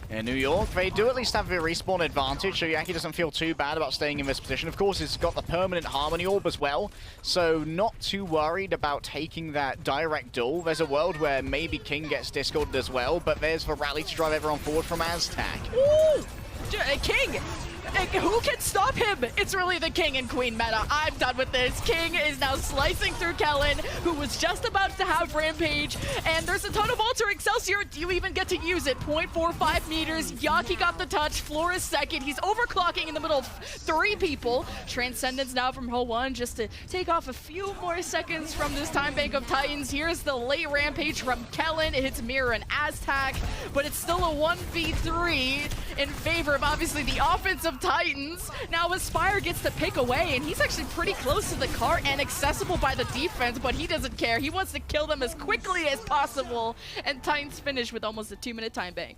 In New York, they do at least have the respawn advantage, so Yaki doesn't feel too bad about staying in this position. Of course, it's got the permanent Harmony Orb as well, so not too worried about taking that direct duel. There's a world where maybe King gets discorded as well, but there's the rally to drive everyone forward from Aztac. Ooh! King! Who can stop him? It's really the King and Queen meta. I'm done with this. King is now slicing through Kellen, who was just about to have Rampage, and there's a ton of Alter Excelsior. Do you even get to use it? 0.45 meters. Yaki got the touch. Flora's second. He's overclocking in the middle of 3 people. Transcendence now from Hole 1 just to take off a few more seconds from this time bank of Titans. Here's the late Rampage from Kellen. It hits Mirror and Aztac, but it's still a 1v3 in favor of obviously the offensive Titans. Now Aspire gets to pick away, and he's actually pretty close to the cart and accessible by the defense, but he doesn't care. He wants to kill them as quickly as possible, and Titans finish with almost a 2-minute time bank.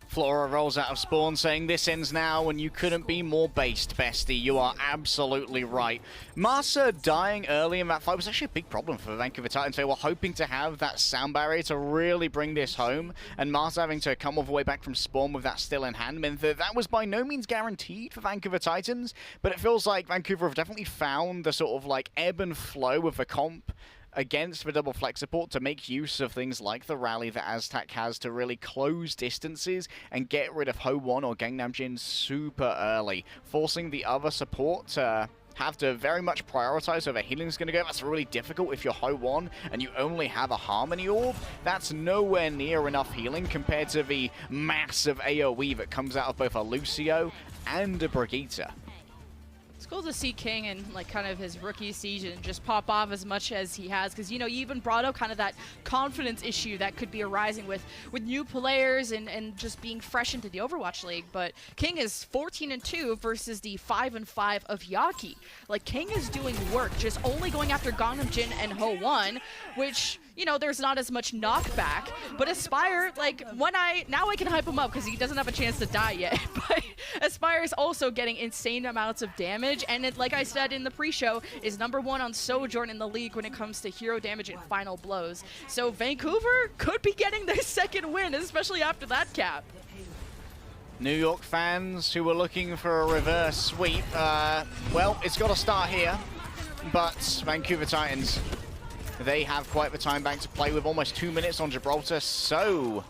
Flora rolls out of spawn saying this ends now, and you couldn't be more based, bestie. You are absolutely right. Masa dying early in that fight was actually a big problem for Vancouver Titans. They were hoping to have that sound barrier to really bring this home, and Masa having to come all the way back from spawn with that still in hand meant that was by no means guaranteed for Vancouver Titans, but it feels like Vancouver have definitely found the sort of ebb and flow of the comp against the double flex support to make use of things like the rally that Aztac has to really close distances and get rid of Ho1 or Gangnam Jin super early, forcing the other support to have to very much prioritize where the healing's going to go. That's really difficult if you're Ho1 and you only have a Harmony Orb. That's nowhere near enough healing compared to the massive AoE that comes out of both a Lucio and a Brigitte. It's cool to see King and kind of his rookie season just pop off as much as he has, because you even brought up kind of that confidence issue that could be arising with new players and just being fresh into the Overwatch League. But King is 14-2 versus the 5-5 of Yaki. King is doing work, just only going after Gangnam Jin and Ho1, which there's not as much knockback, but Aspire, now I can hype him up because he doesn't have a chance to die yet, but Aspire is also getting insane amounts of damage, and it, like I said in the pre-show, is #1 on Sojourn in the league when it comes to hero damage and final blows. So Vancouver could be getting their second win, especially after that cap. New York fans who were looking for a reverse sweep, well, it's got to start here, but Vancouver Titans, they have quite the time bank to play with almost 2 minutes on Gibraltar. So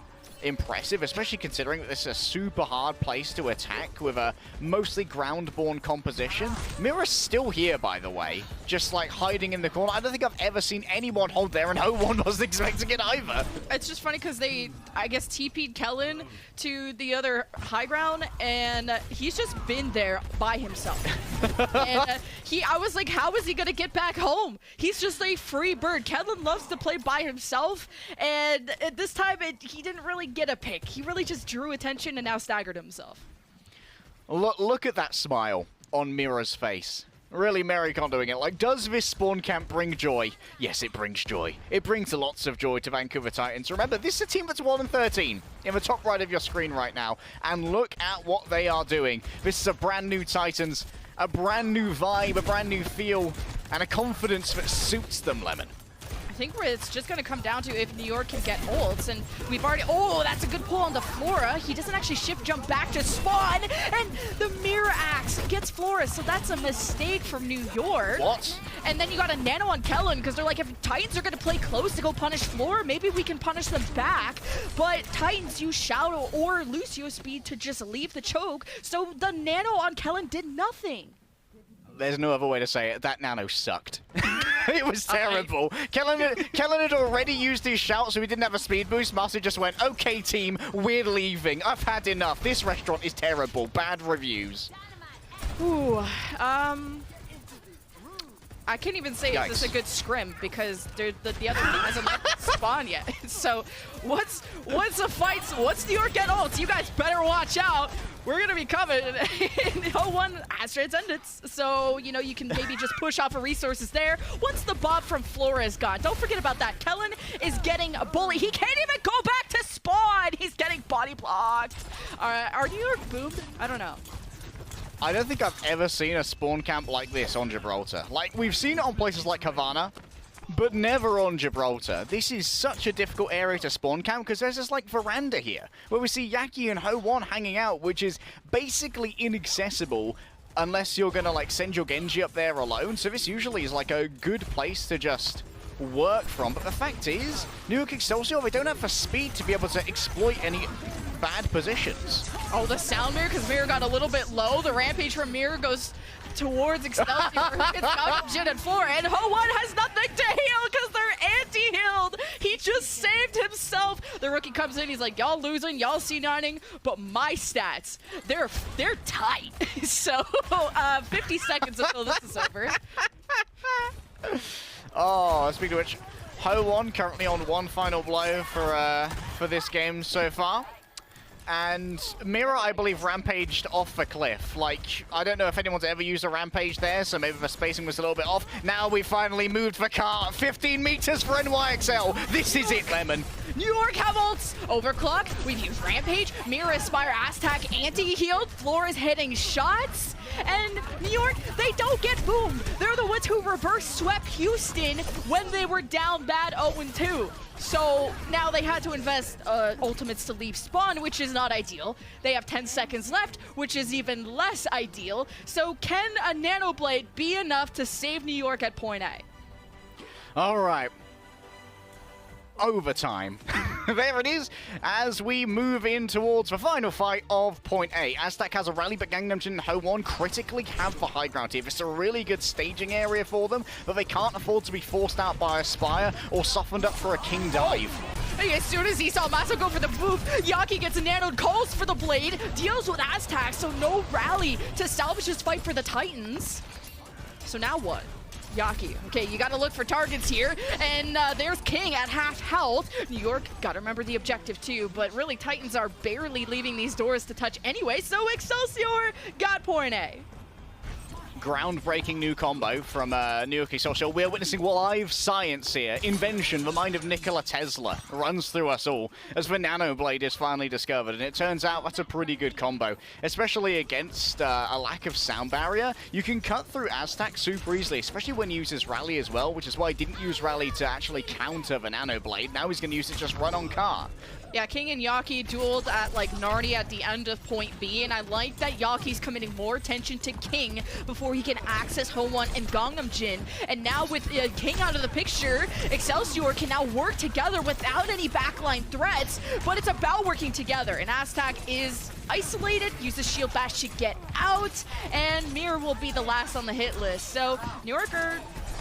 impressive, especially considering that this is a super hard place to attack with a mostly ground-borne composition. Mira's still here, by the way, just like hiding in the corner. I don't think I've ever seen anyone hold there, and Ho1 wasn't expecting it either. It's just funny because they, I guess, TP'd Kellen to the other high ground, and he's just been there by himself. And I was like, how is he gonna get back home? He's just a free bird. Kellen loves to play by himself, and at this time, he didn't really get a pick. He really just drew attention and now staggered himself. Look at that smile on Mira's face. Really merry con doing it. Like, does this spawn camp bring joy? Yes, it brings joy. It brings lots of joy to Vancouver Titans. Remember, this is a team that's 1-13 in the top right of your screen right now. And look at what they are doing. This is a brand new Titans, a brand new vibe, a brand new feel, and a confidence that suits them, Lemon. I think it's just going to come down to if New York can get ults, and we've already... Oh, that's a good pull on the Flora. He doesn't actually shift jump back to spawn, and the Mirror Axe gets Flora, so that's a mistake from New York. What? And then you got a nano on Kellen, because they're like, if Titans are going to play close to go punish Flora, maybe we can punish them back, but Titans use Shadow or Lucio speed to just leave the choke, so the nano on Kellen did nothing. There's no other way to say it. That nano sucked. It was terrible. Kellen had already used his shout, so he didn't have a speed boost. Master just went, okay, team, we're leaving. I've had enough. This restaurant is terrible. Bad reviews. Ooh, I can't even say Yikes. is this a good scrim because the other team hasn't left spawn yet. So once the fights, once New York get ults, you guys better watch out. We're gonna be coming. And Ho1 has transcendence, so you know you can maybe just push off of resources there. Once the bob from Flora is gone, don't forget about that. Kellen is getting a bully. He can't even go back to spawn. He's getting body blocked. Are New York boomed? I don't know. I don't think I've ever seen a spawn camp like this on Gibraltar. Like, we've seen it on places like Havana, but never on Gibraltar. This is such a difficult area to spawn camp because there's this, like, veranda here where we see Yaki and Ho1 hanging out, which is basically inaccessible unless you're going to, like, send your Genji up there alone. So this usually is, like, a good place to just work from. But the fact is, New York Excelsior, they don't have the speed to be able to exploit any bad positions. Oh, the sound mirror, because Mirror got a little bit low. The rampage from Mirror goes towards Excelsior. It's out Jin and Flora, and Ho1 has nothing to heal because they're anti-healed. He just saved himself. The rookie comes in, he's like, y'all losing, y'all C9ing, but my stats, they're tight. So, 50 seconds until this is over. Oh, speaking of which, Ho1 currently on one final blow for this game so far. And Mira, I believe, rampaged off the cliff. Like, I don't know if anyone's ever used a rampage there, so maybe the spacing was a little bit off. Now we finally moved the car 15 meters for NYXL. This is it, Lemon. New York have ults. Overclock, we've used Rampage, Mira, Aspire, Aztec, anti-healed, Flora's hitting shots, and New York, they don't get boomed. They're the ones who reverse swept Houston when they were down bad 0-2. So now they had to invest ultimates to leave spawn, which is not ideal. They have 10 seconds left, which is even less ideal. So can a Nano Blade be enough to save New York at point A? All right. Overtime. There it is, as we move in towards the final fight of point A. Aztec has a rally, but Gangnam Jin and Ho1 critically have the high ground here. It's a really good staging area for them, but they can't afford to be forced out by Aspire or softened up for a King dive. Hey, as soon as he saw Masa go for the move, Yaki gets nanoed, calls for the blade, deals with Aztec, so no rally to salvage this fight for the Titans. So now what? Yaki. Okay, you gotta look for targets here, and there's King at half health. New York, gotta remember the objective too, but really Titans are barely leaving these doors to touch anyway, so Excelsior got point A. groundbreaking new combo from New York Excelsior. We're witnessing live science here. Invention, the mind of Nikola Tesla, runs through us all as the Nano Blade is finally discovered. And it turns out that's a pretty good combo, especially against a lack of sound barrier. You can cut through Aztec super easily, especially when he uses Rally as well, which is why he didn't use Rally to actually counter the Nano Blade. Now he's going to use it to just run on Car. Yeah, King and Yaki dueled at like Narnia at the end of point B, and I like that Yaki's committing more attention to King before he can access Ho1 and Gangnam Jin. And now with King out of the picture, Excelsior can now work together without any backline threats, but it's about working together. And Aztec is isolated, uses shield bash to get out, and Mirror will be the last on the hit list. So New York are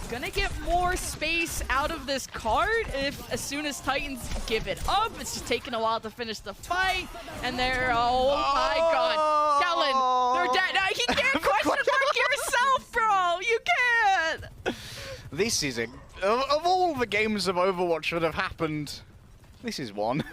gonna get more space out of this card as soon as Titans give it up. It's just taking a while to finish the fight, and they're, oh my god, Kellen, they're dead. Now, you can't question mark yourself, bro. You can't. This is of all the games of Overwatch that have happened, this is one.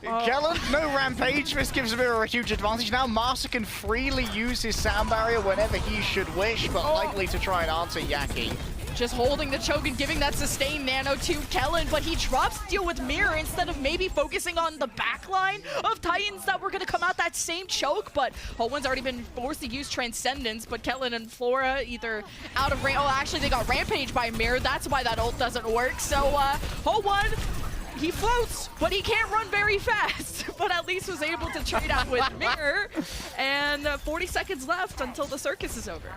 Kellen, no Rampage. This gives him a huge advantage. Now Master can freely use his sound barrier whenever he should wish, but likely to try and answer Yaki. Just holding the choke and giving that sustained nano to Kellen, but he drops to deal with Mirror instead of maybe focusing on the backline of Titans that were going to come out that same choke, but Ho1's already been forced to use Transcendence, but Kellen and Flora either out of range. Oh, actually, they got Rampage by Mirror. That's why that ult doesn't work. So, Ho1, he floats, but he can't run very fast, but at least was able to trade out with Mirror, and 40 seconds left until the circus is over.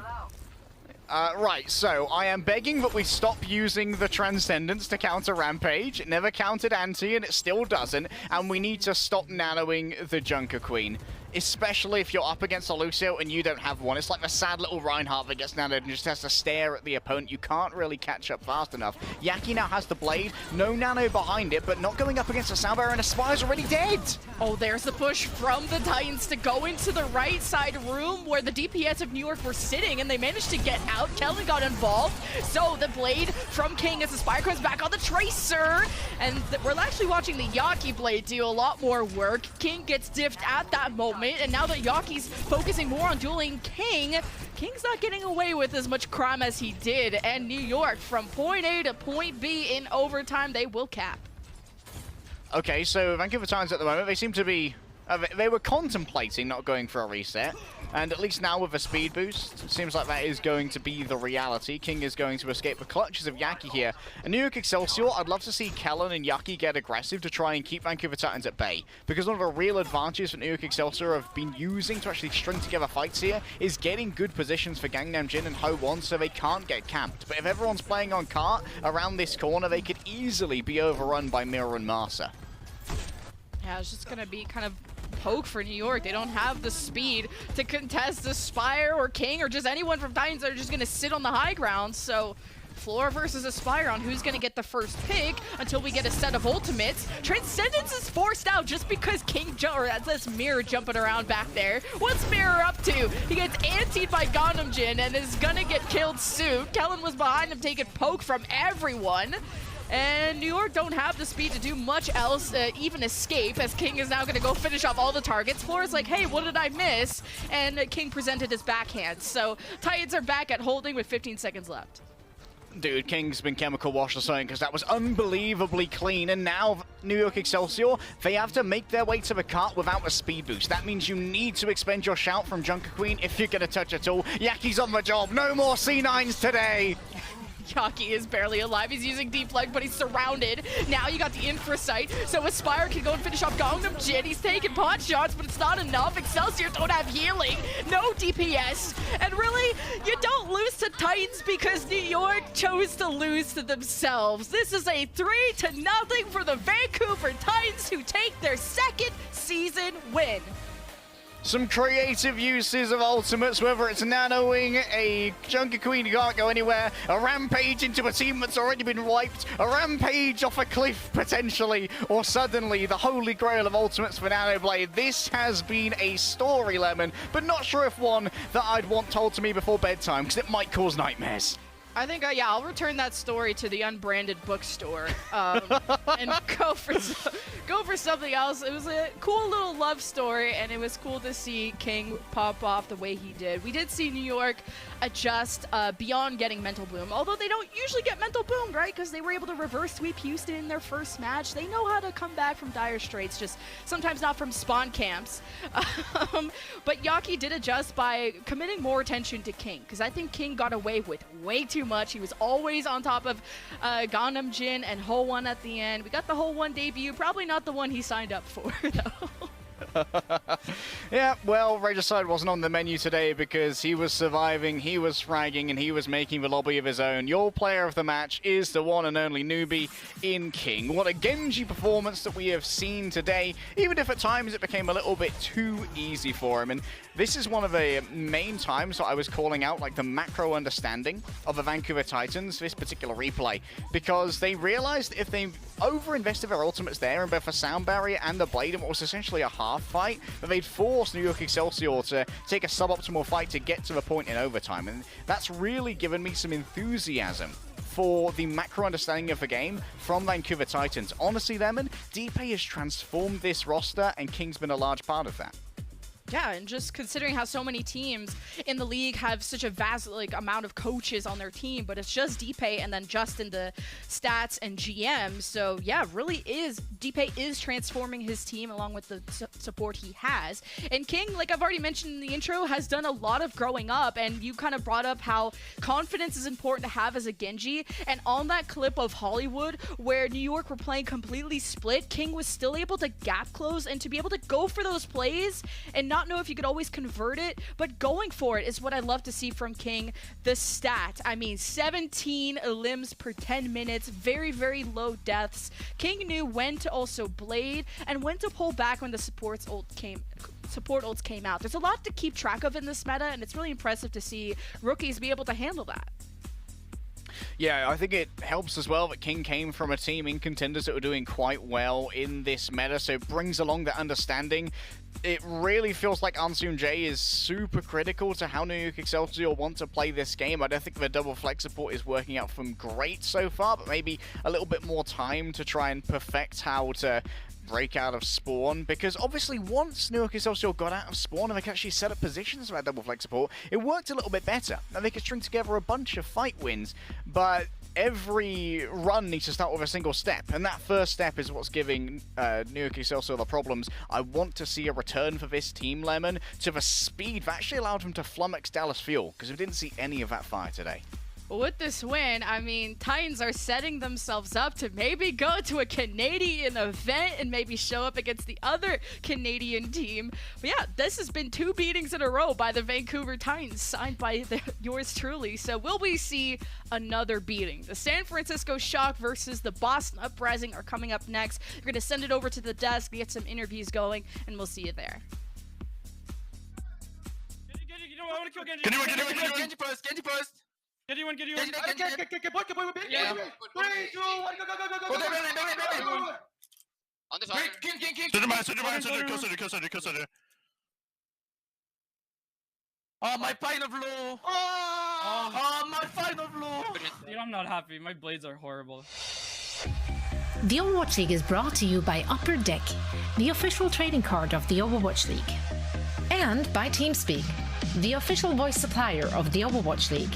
Right, so I am begging that we stop using the Transcendence to counter Rampage. It never countered Anti, and it still doesn't, and we need to stop nanoing the Junker Queen. Especially if you're up against a Lucio and you don't have one. It's like the sad little Reinhardt that gets nanoed and just has to stare at the opponent. You can't really catch up fast enough. Yaki now has the Blade, no nano behind it, but not going up against a Sound Barrier, and Aspire's already dead! Oh, there's the push from the Titans to go into the right side room where the DPS of New York were sitting, and they managed to get out. Kellen got involved, so the Blade from King as Aspire comes back on the Tracer, and we're actually watching the Yaki Blade do a lot more work. King gets diffed at that moment, and now that Yaki's focusing more on dueling King, King's not getting away with as much crime as he did, and New York from point A to point B in overtime, they will cap. Okay, so Vancouver Titans at the moment, they seem to be... they were contemplating not going for a reset, and at least now with a speed boost, it seems like that is going to be the reality. King is going to escape the clutches of Yaki here. And New York Excelsior, I'd love to see Kellen and Yaki get aggressive to try and keep Vancouver Titans at bay, because one of the real advantages that New York Excelsior have been using to actually string together fights here is getting good positions for Gangnam Jin and Ho1 so they can't get camped. But if everyone's playing on cart around this corner, they could easily be overrun by Mirror and Marsa. Yeah, it's just going to be kind of poke for New York. They don't have the speed to contest Aspire or King or just anyone from Titans that are just going to sit on the high ground. So Flora versus Aspire on who's going to get the first pick until we get a set of ultimates. Transcendence is forced out just because King or that's Mirror jumping around back there. What's Mirror up to? He gets antied by Gangnam Jin and is going to get killed soon. Kellen was behind him taking poke from everyone. And New York don't have the speed to do much else, even escape, as King is now going to go finish off all the targets. Flora's like, hey, what did I miss? And King presented his backhand. So Titans are back at holding with 15 seconds left. Dude, King's been chemical washed or something because that was unbelievably clean. And now New York Excelsior, they have to make their way to the cart without a speed boost. That means you need to expend your shout from Junker Queen if you're going to touch at all. Yaki's on the job. No more C9s today. Yaki is barely alive. He's using deep leg, but he's surrounded. Now you got the infra sight, so Aspire can go and finish off Gangnam Jin. He's taking pot shots, but it's not enough. Excelsior don't have healing, no DPS, and really, you don't lose to Titans because New York chose to lose to themselves. This is a 3-0 for the Vancouver Titans, who take their second season win. Some creative uses of ultimates, whether it's nanoing, a Junker Queen who can't go anywhere, a rampage into a team that's already been wiped, a rampage off a cliff potentially, or suddenly the holy grail of ultimates for Nano Blade. This has been a story, Lemon, but not sure if one that I'd want told to me before bedtime, because it might cause nightmares. I think, yeah, I'll return that story to the unbranded bookstore and go for something else. It was a cool little love story, and it was cool to see King pop off the way he did. We did see New York adjust beyond getting mental bloom, although they don't usually get mental bloom, right? Because they were able to reverse sweep Houston in their first match. They know how to come back from dire straits, just sometimes not from spawn camps. But Yaki did adjust by committing more attention to King, because I think King got away with way too much. He was always on top of Gangnam Jin and Ho One at the end. We got the Ho One debut, probably not the one he signed up for, though. Yeah, well, Regicide wasn't on the menu today because he was surviving, he was fragging, and he was making the lobby of his own. Your player of the match is the one and only newbie in King. What a Genji performance that we have seen today, even if at times it became a little bit too easy for him. And this is one of the main times that I was calling out like the macro understanding of the Vancouver Titans, this particular replay, because they realized if they over-invested their ultimates there in both the sound barrier and the blade, and what was essentially a half fight, that they'd force New York Excelsior to take a suboptimal fight to get to the point in overtime. And that's really given me some enthusiasm for the macro understanding of the game from Vancouver Titans. Honestly, Lemon, DP has transformed this roster, and King's been a large part of that. Yeah, and just considering how so many teams in the league have such a vast amount of coaches on their team, but it's just DP and then Justin the stats and GM. So yeah, really is DP is transforming his team along with the support he has. And King, like I've already mentioned in the intro, has done a lot of growing up, and you kind of brought up how confidence is important to have as a Genji. And on that clip of Hollywood where New York were playing completely split, King was still able to gap close and to be able to go for those plays and not know if you could always convert it, but going for it is what I love to see from King. The stat, I mean, 17 limbs per 10 minutes, very, very low deaths. King knew when to also blade and when to pull back when the support ults came out. There's a lot to keep track of in this meta, and it's really impressive to see rookies be able to handle that. Yeah, I think it helps as well that King came from a team in contenders that were doing quite well in this meta, so it brings along that understanding. It really feels like Ansoon J is super critical to how New York Excelsior want to play this game. I don't think the double flex support is working out for them great so far, but maybe a little bit more time to try and perfect how to break out of spawn, because obviously once New York Excelsior got out of spawn and they could actually set up positions for that double flex support, it worked a little bit better. Now they could string together a bunch of fight wins, but every run needs to start with a single step, and that first step is what's giving New York Excelsior the problems. I want to see a return for this team, Lemon, to the speed that actually allowed them to flummox Dallas Fuel, because we didn't see any of that fire today. With this win, I mean, Titans are setting themselves up to maybe go to a Canadian event and maybe show up against the other Canadian team. But yeah, this has been 2 beatings in a row by the Vancouver Titans, signed by yours truly. So will we see another beating? The San Francisco Shock versus the Boston Uprising are coming up next. We're going to send it over to the desk, get some interviews going, and we'll see you there. Genji post. Get you one. Yeah. 3, 2, 1, go. On the side. King. Oh, my final blow. Oh, my final blow. Dude, I'm not happy. My blades are horrible. The Overwatch League is brought to you by Upper Deck, the official trading card of the Overwatch League. And by TeamSpeak, the official voice supplier of the Overwatch League.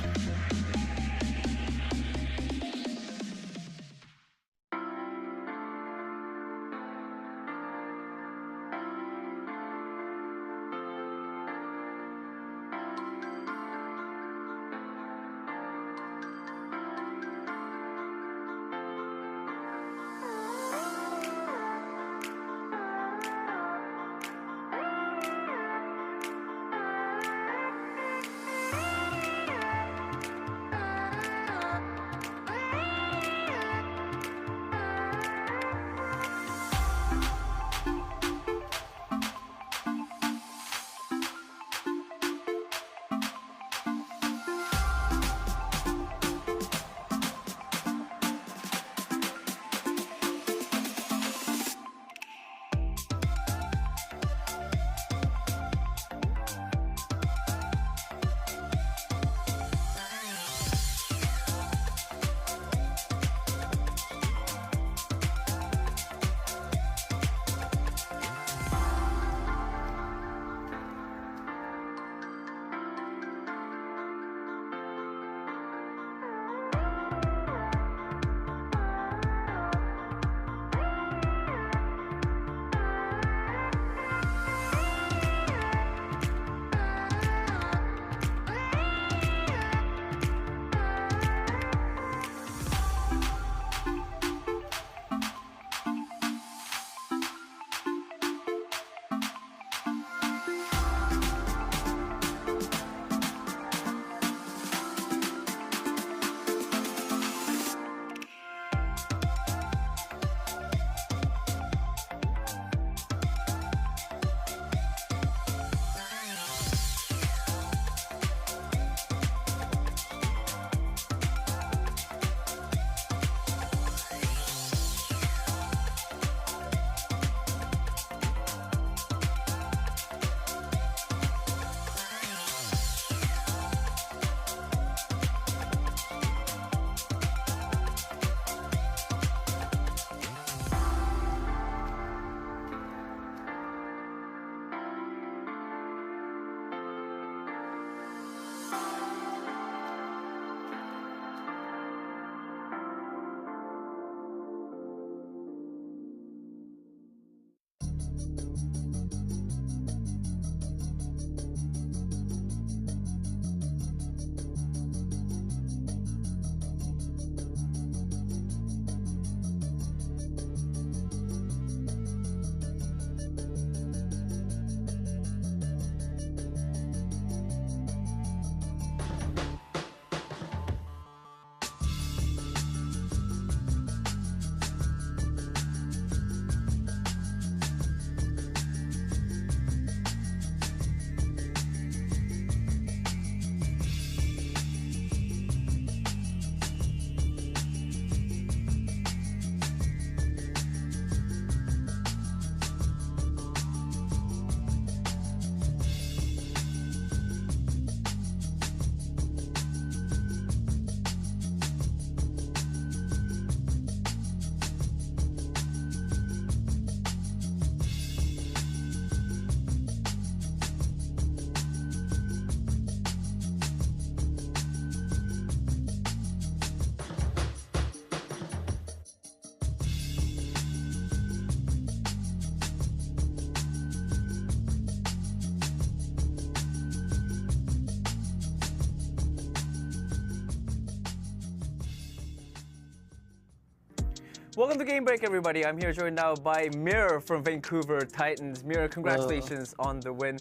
Welcome to Game Break, everybody. I'm here joined now by Mirror from Vancouver Titans. Mirror, congratulations on the win.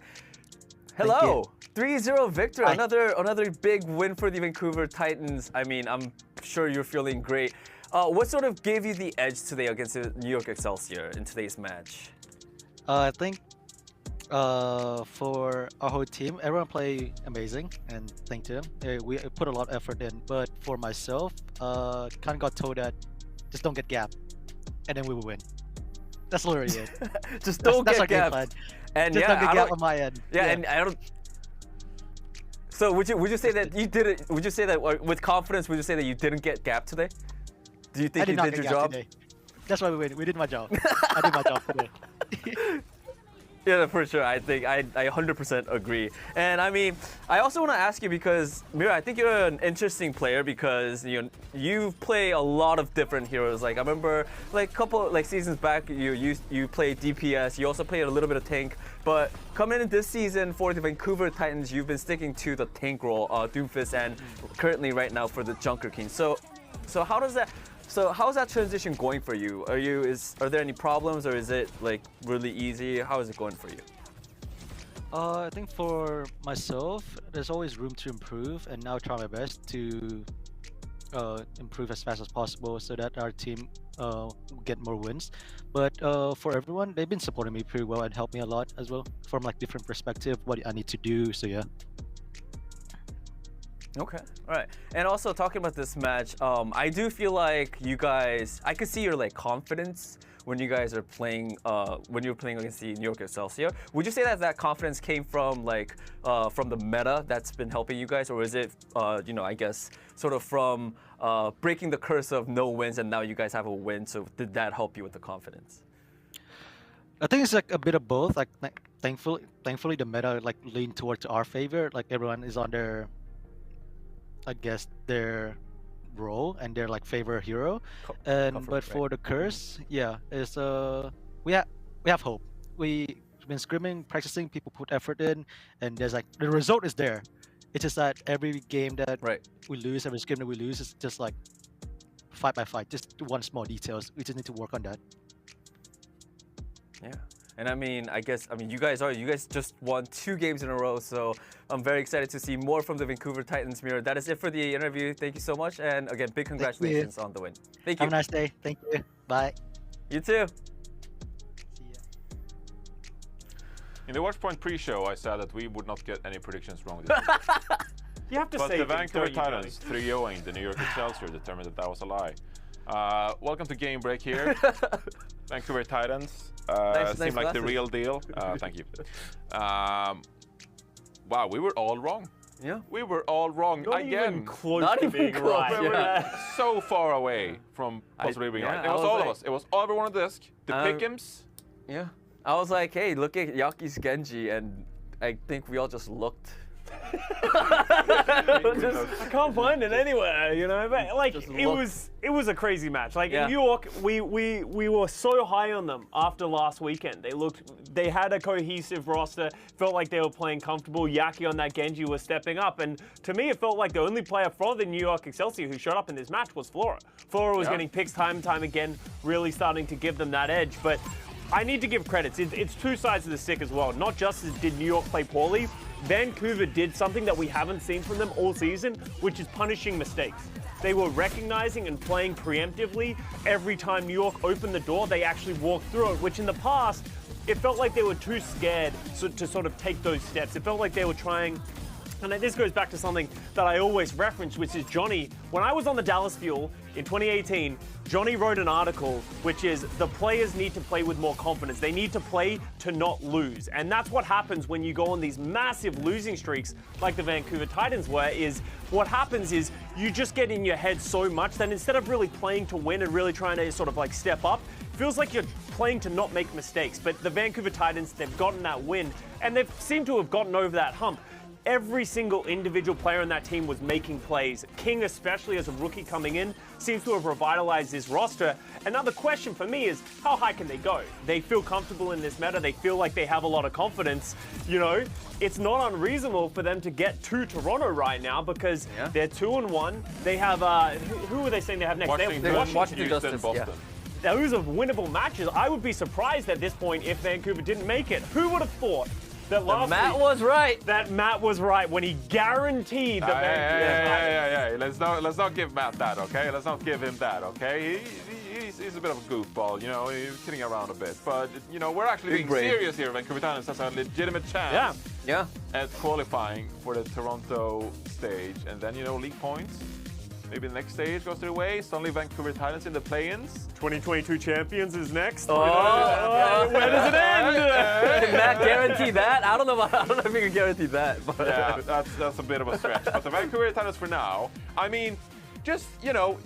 Hello, 3-0 victory. Another big win for the Vancouver Titans. I mean, I'm sure you're feeling great. What sort of gave you the edge today against the New York Excelsior in today's match? I think for our whole team, everyone played amazing, and thank you. We put a lot of effort in. But for myself, kind of got told that just don't get gapped, and then we will win. That's literally it. Just don't get gapped. And just don't get gapped on my end. Yeah, and I don't. So would you say that you did it? Would you say that with confidence? Would you say that you didn't get gapped today? Do you think you did your job? Today. That's why we win. We did my job. I did my job today. Yeah, for sure. I think I 100% agree. And I mean, I also want to ask you because Mira, I think you're an interesting player because you play a lot of different heroes. Like I remember, like couple seasons back, you played DPS. You also played a little bit of tank. But coming in this season for the Vancouver Titans, you've been sticking to the tank role, Doomfist, and currently right now for the Junker King. So how does that? So how's that transition going for you? Are there any problems or is it like really easy? How is it going for you? I think for myself, there's always room to improve, and now try my best to improve as fast as possible so that our team get more wins. But for everyone, they've been supporting me pretty well and helped me a lot as well from like different perspective, what I need to do. So yeah. Okay, all right. And also talking about this match, I do feel like you guys, I could see your like confidence when you guys are playing, when you were playing against the New York Excelsior. Would you say that confidence came from like, from the meta that's been helping you guys, or is it, I guess, sort of from breaking the curse of no wins and now you guys have a win? So did that help you with the confidence? I think it's like a bit of both. Like thankfully the meta like leaned towards our favor. Like everyone is on their, I guess, their role and their like favorite hero. But for the curse, yeah, is we have hope. We've been scrimming, practicing, people put effort in, and there's like the result is there. It's just that every game that we lose, every scrim that we lose is just like fight by fight, just one small details. We just need to work on that. Yeah. And I mean, you guys just won 2 games in a row, so I'm very excited to see more from the Vancouver Titans. Mirror, that is it for the interview. Thank you so much, and again, big congratulations on the win. Thank you. Have a nice day. Thank you. Bye. You too. See ya. In the Watchpoint pre-show, I said that we would not get any predictions wrong this week. You have to but say the Vancouver Titans 3-0ing the New York Excelsior determined that was a lie. Welcome to Game Break here. Vancouver Titans seem like the real deal. Thank you. Wow, we were all wrong. Yeah. We were all wrong Not again. Even close to being right. We were so far away from possibly being right. It was all of us. It was everyone on the disc. The pick'ems. Yeah. I was like, hey, look at Yaki's Genji, and I think we all just looked. I can't find it anywhere, but like it was a crazy match. Like in New York, we were so high on them after last weekend. They had a cohesive roster, felt like they were playing comfortable. Yaki on that Genji was stepping up, and to me it felt like the only player from the New York Excelsior who showed up in this match was Flora. Flora was getting picks time and time again, really starting to give them that edge. But I need to give credits. It's two sides of the stick as well. Not just did New York play poorly, Vancouver did something that we haven't seen from them all season, which is punishing mistakes. They were recognizing and playing preemptively. Every time New York opened the door, they actually walked through it, which in the past, it felt like they were too scared to sort of take those steps. It felt like they were trying. And this goes back to something that I always reference, which is Johnny. When I was on the Dallas Fuel in 2018, Johnny wrote an article, which is the players need to play with more confidence. They need to play to not lose. And that's what happens when you go on these massive losing streaks like the Vancouver Titans were, is what happens is you just get in your head so much that instead of really playing to win and really trying to sort of like step up, it feels like you're playing to not make mistakes. But the Vancouver Titans, they've gotten that win, and they've seemed to have gotten over that hump. Every single individual player on that team was making plays. King, especially as a rookie coming in, seems to have revitalized this roster. Another question for me is, how high can they go? They feel comfortable in this meta. They feel like they have a lot of confidence. It's not unreasonable for them to get to Toronto right now because they're 2-1. They have, who are they saying they have next? Washington, They have Washington, Houston, Boston. those are winnable matches. I would be surprised at this point if Vancouver didn't make it. Who would have thought that last Matt week, was right. That Matt was right when he guaranteed that Vancouver. Let's not give Matt that, okay? Let's not give him that, okay? He's a bit of a goofball, you know, he's kidding around a bit. But, you know, we're actually being serious here. Vancouver Titans has a legitimate chance at qualifying for the Toronto stage. And then, you know, league points. Maybe the next stage goes their way. Suddenly Vancouver Titans in the play-ins. 2022 champions is next. Where does it end? Can Matt guarantee that? I don't know if he can guarantee that. But. Yeah, that's a bit of a stretch. But the Vancouver Titans for now, I mean, just, you know,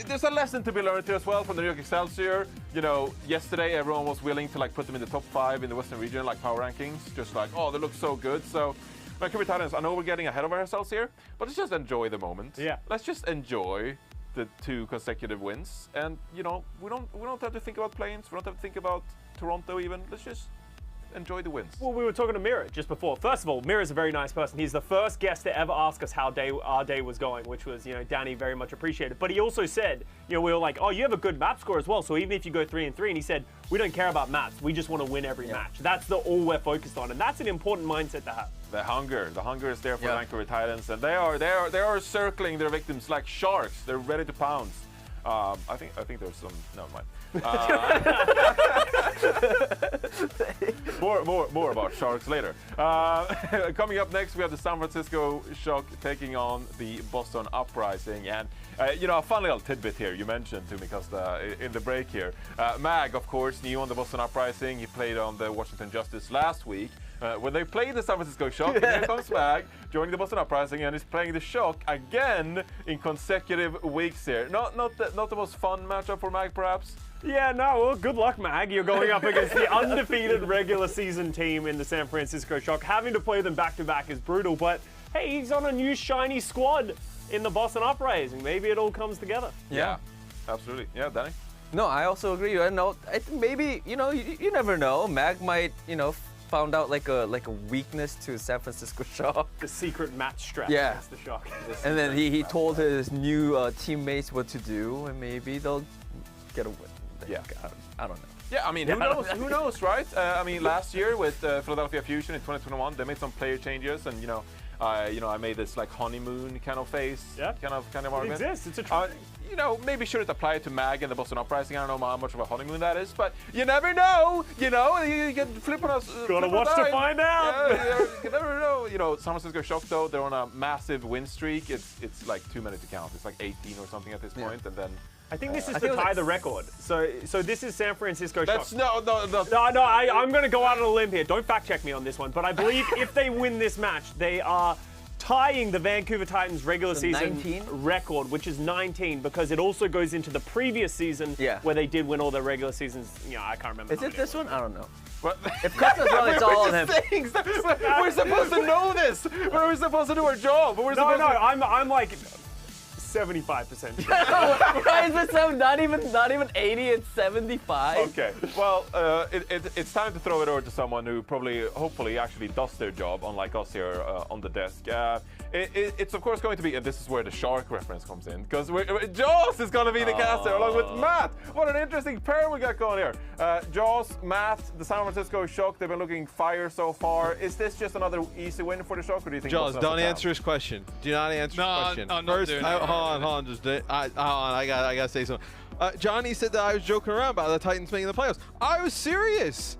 there's a lesson to be learned here as well from the New York Excelsior. You know, yesterday everyone was willing to like put them in the top 5 in the Western region, like power rankings. Just like, oh, they look so good. So Vancouver Titans, I know we're getting ahead of ourselves here, but let's just enjoy the moment. Yeah. Let's just enjoy the 2 consecutive wins. And, you know, we don't have to think about play-ins. We don't have to think about Toronto even. Let's just enjoy the wins. Well, we were talking to Mira just before. First of all, Mira's a very nice person. He's the first guest to ever ask us how our day was going, which was, you know, Danny very much appreciated. But he also said, you know, we were like, oh, you have a good map score as well. So even if you go 3-3, and he said, we don't care about maps. We just want to win every match. That's all we're focused on, and that's an important mindset to have. The hunger is there for Vancouver Titans, and they are circling their victims like sharks. They're ready to pounce. I think there's some. Never mind. More about sharks later. Coming up next, we have the San Francisco Shock taking on the Boston Uprising, and you know, a fun little tidbit here you mentioned to me, because in the break here, Mag, of course, new on the Boston Uprising. He played on the Washington Justice last week. When they played the San Francisco Shock, and here comes Mag joining the Boston Uprising, and he's playing the Shock again in consecutive weeks here. Not the most fun matchup for Mag, perhaps. Yeah, no, well, good luck, Mag. You're going up against the undefeated regular season team in the San Francisco Shock. Having to play them back-to-back is brutal, but hey, he's on a new shiny squad in the Boston Uprising. Maybe it all comes together. Yeah, absolutely. Yeah, Danny? No, I also agree. I think maybe, you know, you never know. Mag might, you know, found out like a weakness to San Francisco Shock. The secret match strat against the Shock. And then he told his new teammates what to do, and maybe they'll get a win. Yeah. I don't know. Yeah, I mean, who knows? Who knows, right? I mean, last year with Philadelphia Fusion in 2021, they made some player changes, and you know, I made this like honeymoon kind of face, kind of argument. It exists. It's a true thing. You know, maybe should it apply to Mag and the Boston Uprising? I don't know how much of a honeymoon that is, but you never know. You know, you can flip on us. Gotta watch to find out. Yeah, you never know. You know, San Francisco Shock though, they're on a massive win streak. It's like too many to count. It's like 18 or something at this point, and then. I think this is to tie the record. So this is San Francisco Shock. No. I'm going to go out on a limb here. Don't fact check me on this one, but I believe if they win this match, they are tying the Vancouver Titans regular season 19? Record, which is 19, because it also goes into the previous season where they did win all their regular seasons. You know, I can't remember. Is it this one? I don't know. What? If Custer's wrong, it's all on him. We're supposed to know this. We're supposed to do our job. I'm like 75%. Why is it not even 80? It's 75. Okay. Well, it's time to throw it over to someone who hopefully actually does their job, unlike us here on the desk. It's of course going to be, and this is where the shark reference comes in, because Jaws is going to be the caster along with Matt. What an interesting pair we got going here. Jaws, Matt, the San Francisco Shock. They've been looking fire so far. Is this just another easy win for the Shock, or do you think? Jaws, don't answer his question. Do not answer his question. No, first, hold on. I gotta say something. Johnny said that I was joking around about the Titans making the playoffs. I was serious.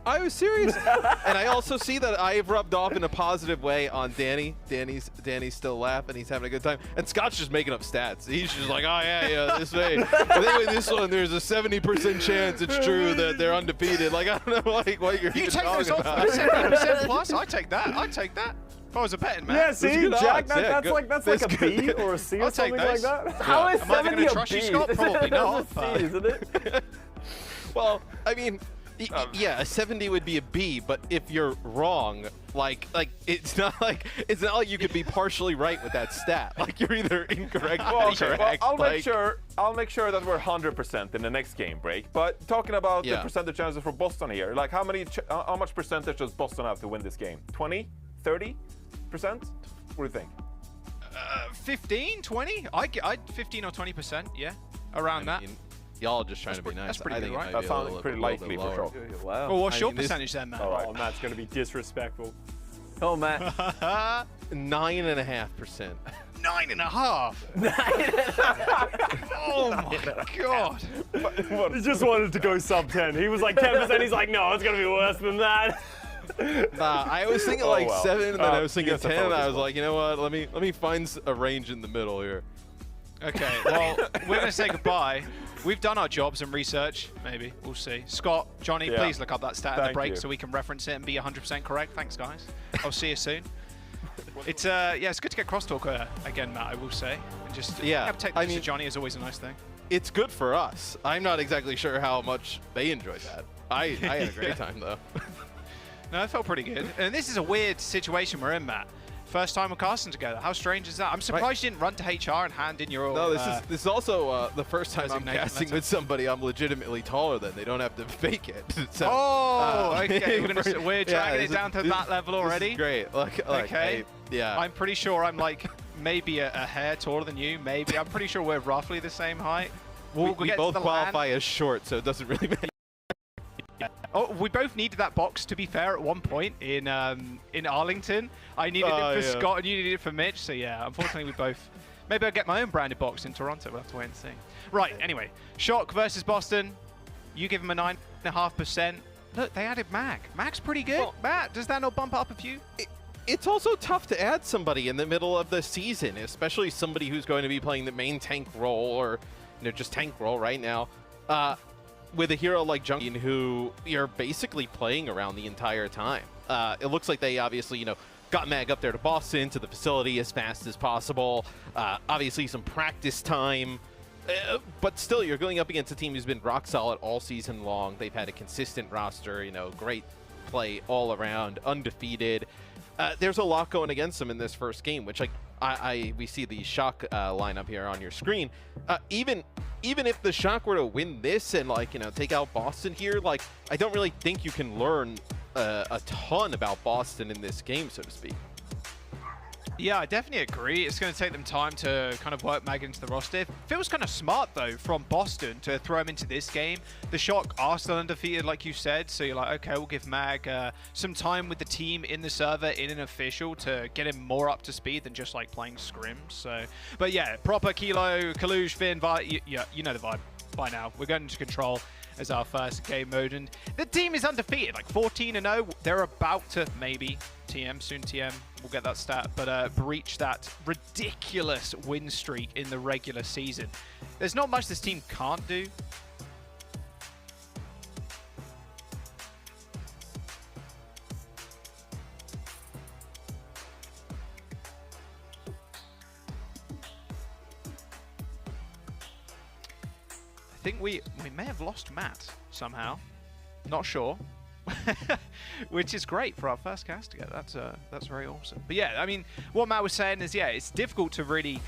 And I also see that I have rubbed off in a positive way on Danny. Danny's still laughing. He's having a good time. And Scott's just making up stats. He's just like, oh, yeah, this way. I think with this one, there's a 70% chance it's true that they're undefeated. Like, I don't know like, what you're even talking about. 70% plus? I take that. If I was a betting man. Yeah, see, Jack, that's like a B or a C or something like that. How is 70 a trust B? you, Scott? Probably not. C, isn't it? Well, I mean, yeah, a 70 would be a B, but if you're wrong, like it's not like you could be partially right with that stat. Like you're either incorrect or correct. Well, I'll make sure that we're 100% in the next game break. But talking about the percentage chances for Boston here, like how much percentage does Boston have to win this game? 20, 30%? What do you think? 15, 20? I'd 15 or 20%, yeah, around that. Y'all just trying to be nice. That's pretty I good, think it right? might That be a sounds little pretty bit likely for lower. sure. Wow. Well, what's I your mean, this- percentage then, Matt? Oh, Matt's going to be disrespectful. Oh, Matt. 9.5%. 9.5. Oh my god. He just wanted to go sub 10. He was like 10%. He's like, no, it's going to be worse than that. Nah, I was thinking Oh, like well. 7, and then I was thinking yes, I 10. thought And I this was one. like, you know what? Let me find a range in the middle here. Okay, well, we're going to say goodbye. We've done our jobs and research. Maybe. We'll see. Scott, Johnny, Yeah. please look up that stat at the Thank break you. so we can reference it and be 100% correct. Thanks, guys. I'll see you soon. It's yeah, it's good to get crosstalk again, Matt, I will say. And just take this to Johnny is always a nice thing. It's good for us. I'm not exactly sure how much they enjoyed that. I had a great time, though. No, it felt pretty good. And this is a weird situation we're in, Matt. First time we're casting together. How strange is that? I'm surprised you didn't run to HR and hand in your. No, this is also the first time I'm resignation casting letter. with somebody I'm legitimately taller than. They don't have to fake it. So, okay. We're dragging it down to that level already. This is great. Okay. Yeah. I'm pretty sure I'm like maybe a hair taller than you. Maybe I'm pretty sure we're roughly the same height. we get to both the qualify land. as short, so it doesn't really matter. Oh, we both needed that box, to be fair, at one point in Arlington. I needed it for Scott and you needed it for Mitch. So yeah, unfortunately we both. Maybe I'll get my own branded box in Toronto. We'll have to wait and see. Right, anyway. Shock versus Boston. You give him a 9.5%. Look, they added Mag. Mag's pretty good. Well, Matt, does that not bump up a few? It's also tough to add somebody in the middle of the season, especially somebody who's going to be playing the main tank role or just tank role right now. With a hero like Junkin, who you're basically playing around the entire time. It looks like they obviously, got Mag up there to Boston, to the facility as fast as possible. Obviously some practice time. But still, you're going up against a team who's been rock solid all season long. They've had a consistent roster, great play all around, undefeated. There's a lot going against them in this first game, which we see the Shock lineup here on your screen. Even if the Shock were to win this and take out Boston here, I don't really think you can learn a ton about Boston in this game, so to speak. Yeah, I definitely agree. It's going to take them time to kind of work Mag into the roster. It feels kind of smart, though, from Boston to throw him into this game. The Shock are still undefeated, like you said, so you're like, okay, we'll give Mag some time with the team in the server, in an official, to get him more up to speed than just, playing scrims. So, but yeah, proper Kilo, Kaluj, Finn, you know the vibe by now. We're going into control as our first game mode, and the team is undefeated, 14-0. They're about to maybe soon TM, we'll get that stat, but breach that ridiculous win streak in the regular season. There's not much this team can't do. I think we may have lost Matt somehow. Not sure. Which is great for our first cast together. That's very awesome. But yeah, I mean, what Matt was saying is, yeah, it's difficult to really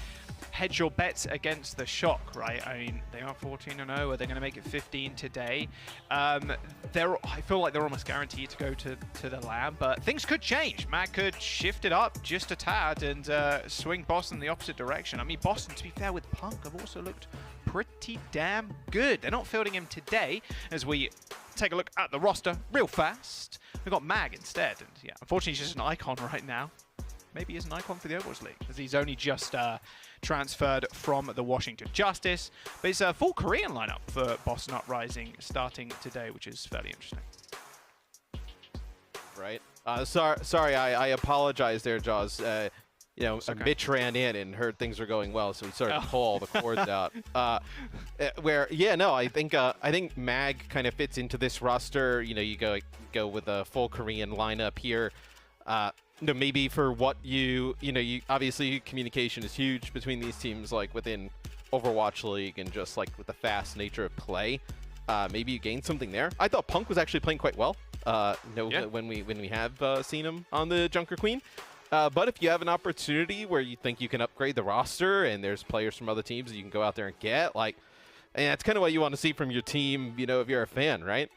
hedge your bets against the Shock, right? I mean, they are 14-0. Are they going to make it 15 today? I feel like they're almost guaranteed to go to the lab, but things could change. Matt could shift it up just a tad and swing Boston in the opposite direction. I mean, Boston, to be fair, with Punk, have also looked pretty damn good. They're not fielding him today, as we take a look at the roster real fast. We've got Mag instead, and yeah, unfortunately he's just an icon right now. Maybe he's an icon for the Overwatch League, as he's only just transferred from the Washington Justice. But it's a full Korean lineup for Boston Uprising starting today, which is fairly interesting. Right. Sorry, I apologize there, Jaws. Okay. Mitch ran in and heard things were going well, so he started to pull all the cords out. I think Mag kind of fits into this roster. You go with a full Korean lineup here. Maybe for what you obviously communication is huge between these teams, within Overwatch League and just with the fast nature of play. Maybe you gain something there. I thought Punk was actually playing quite well. When we have seen him on the Junker Queen. But if you have an opportunity where you think you can upgrade the roster and there's players from other teams that you can go out there and get, and that's kind of what you want to see from your team, if you're a fan, right?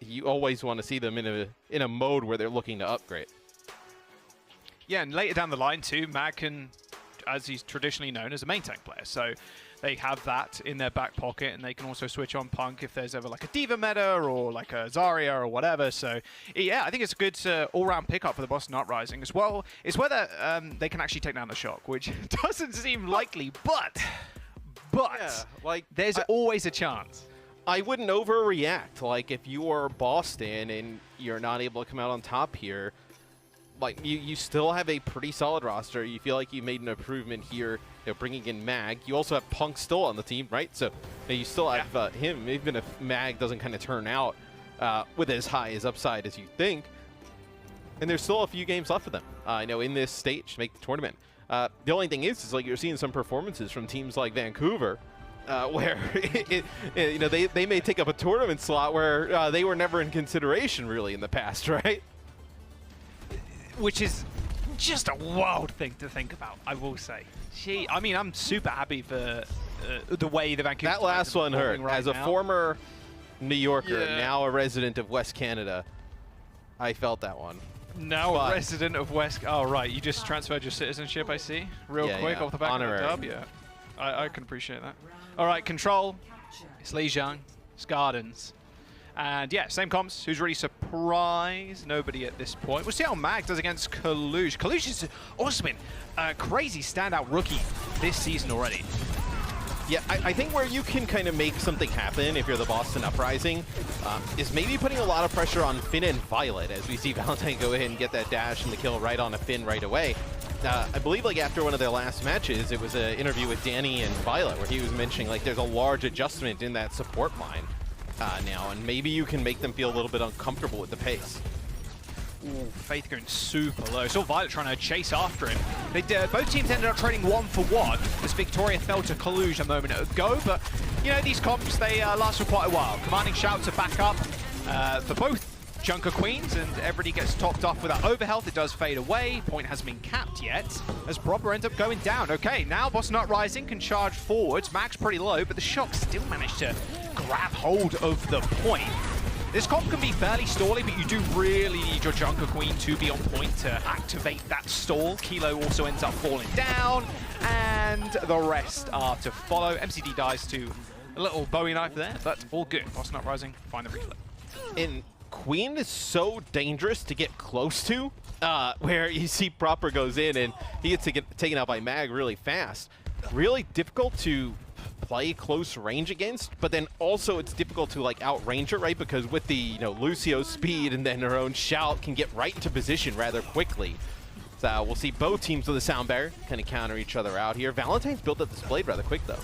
You always want to see them in a mode where they're looking to upgrade. Yeah, and later down the line too, Mag can, as he's traditionally known, as a main tank player. So they have that in their back pocket, and they can also switch on Punk if there's ever like a Diva meta or like a Zarya or whatever. So yeah, I think it's a good all-round pickup for the Boston Uprising as well. It's whether they can actually take down the Shock, which doesn't seem likely, but yeah, like there's always a chance. I wouldn't overreact. Like, if you are Boston and you're not able to come out on top here, like, you still have a pretty solid roster. You feel like you made an improvement here, bringing in Mag. You also have Punk still on the team, right? So you still have him, even if Mag doesn't kind of turn out with as high as upside as you think. And there's still a few games left for them, in this stage to make the tournament. The only thing is like you're seeing some performances from teams like Vancouver, where they may take up a tournament slot where they were never in consideration really in the past, right? Which is just a wild thing to think about, I will say. I mean, I'm super happy for the way the Vancouver. That last one hurt. Right As a former New Yorker, now a resident of West Canada, I felt that one. Now a resident of West. Oh right, you just transferred your citizenship, I see, real quick off the back of the dub. Yeah, I can appreciate that. All right, Control. It's Lijiang. It's Gardens. And yeah, same comps. Who's really surprised? Nobody at this point. We'll see how Mag does against Kalush. Kalush has also been a crazy standout rookie this season already. Yeah, I think where you can kind of make something happen if you're the Boston Uprising is maybe putting a lot of pressure on Finn and Violet, as we see Valentine go ahead and get that dash and the kill right on a Finn right away. I believe like after one of their last matches, it was an interview with Danny and Violet where he was mentioning like there's a large adjustment in that support line now, and maybe you can make them feel a little bit uncomfortable with the pace. Ooh, Faith going super low. Saw Violet trying to chase after him. Both teams ended up trading 1-for-1 as Victoria fell to Kalush a moment ago, but these comps, they last for quite a while. Commanding Shout to back up for both Junker Queens, and everybody gets topped off with that overhealth. It does fade away. Point hasn't been capped yet as Proper ends up going down. Okay, now Boston Uprising can charge forwards. Max pretty low, but the Shock still managed to grab hold of the point. This comp can be fairly stally, but you do really need your Junker Queen to be on point to activate that stall. Kilo also ends up falling down, and the rest are to follow. MCD dies to a little Bowie knife there, but all good. Boston Uprising, find the replay. And Queen is so dangerous to get close to, where you see Proper goes in and he gets taken out by Mag really fast. Really difficult to play close range against, but then also it's difficult to like outrange it, right? Because with the Lucio's speed and then her own Shout can get right into position rather quickly. So we'll see both teams with a sound barrier kind of counter each other out here. Valentine's built up this blade rather quick though.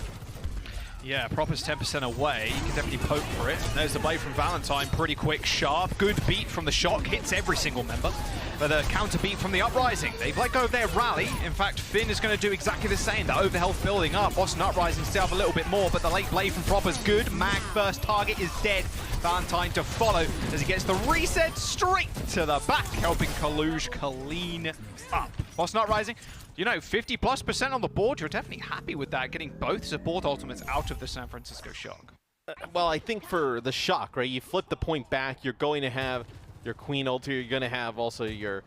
Yeah, Proper's 10% away. You can definitely poke for it. There's the blade from Valentine, pretty quick, sharp. Good beat from the Shock, hits every single member. But the counter beat from the Uprising. They've let go of their rally. In fact, Finn is going to do exactly the same. The overhealth building up. Boston Uprising still have a little bit more, but the late blade from Proper's good. Mag first target is dead. Valentine to follow as he gets the reset straight to the back, helping Kalush clean up. Boston Uprising, 50+% on the board. You're definitely happy with that, getting both support ultimates out of the San Francisco Shock. Well, I think for the Shock, right, you flip the point back, you're going to have your Queen ult here, you're going to have also your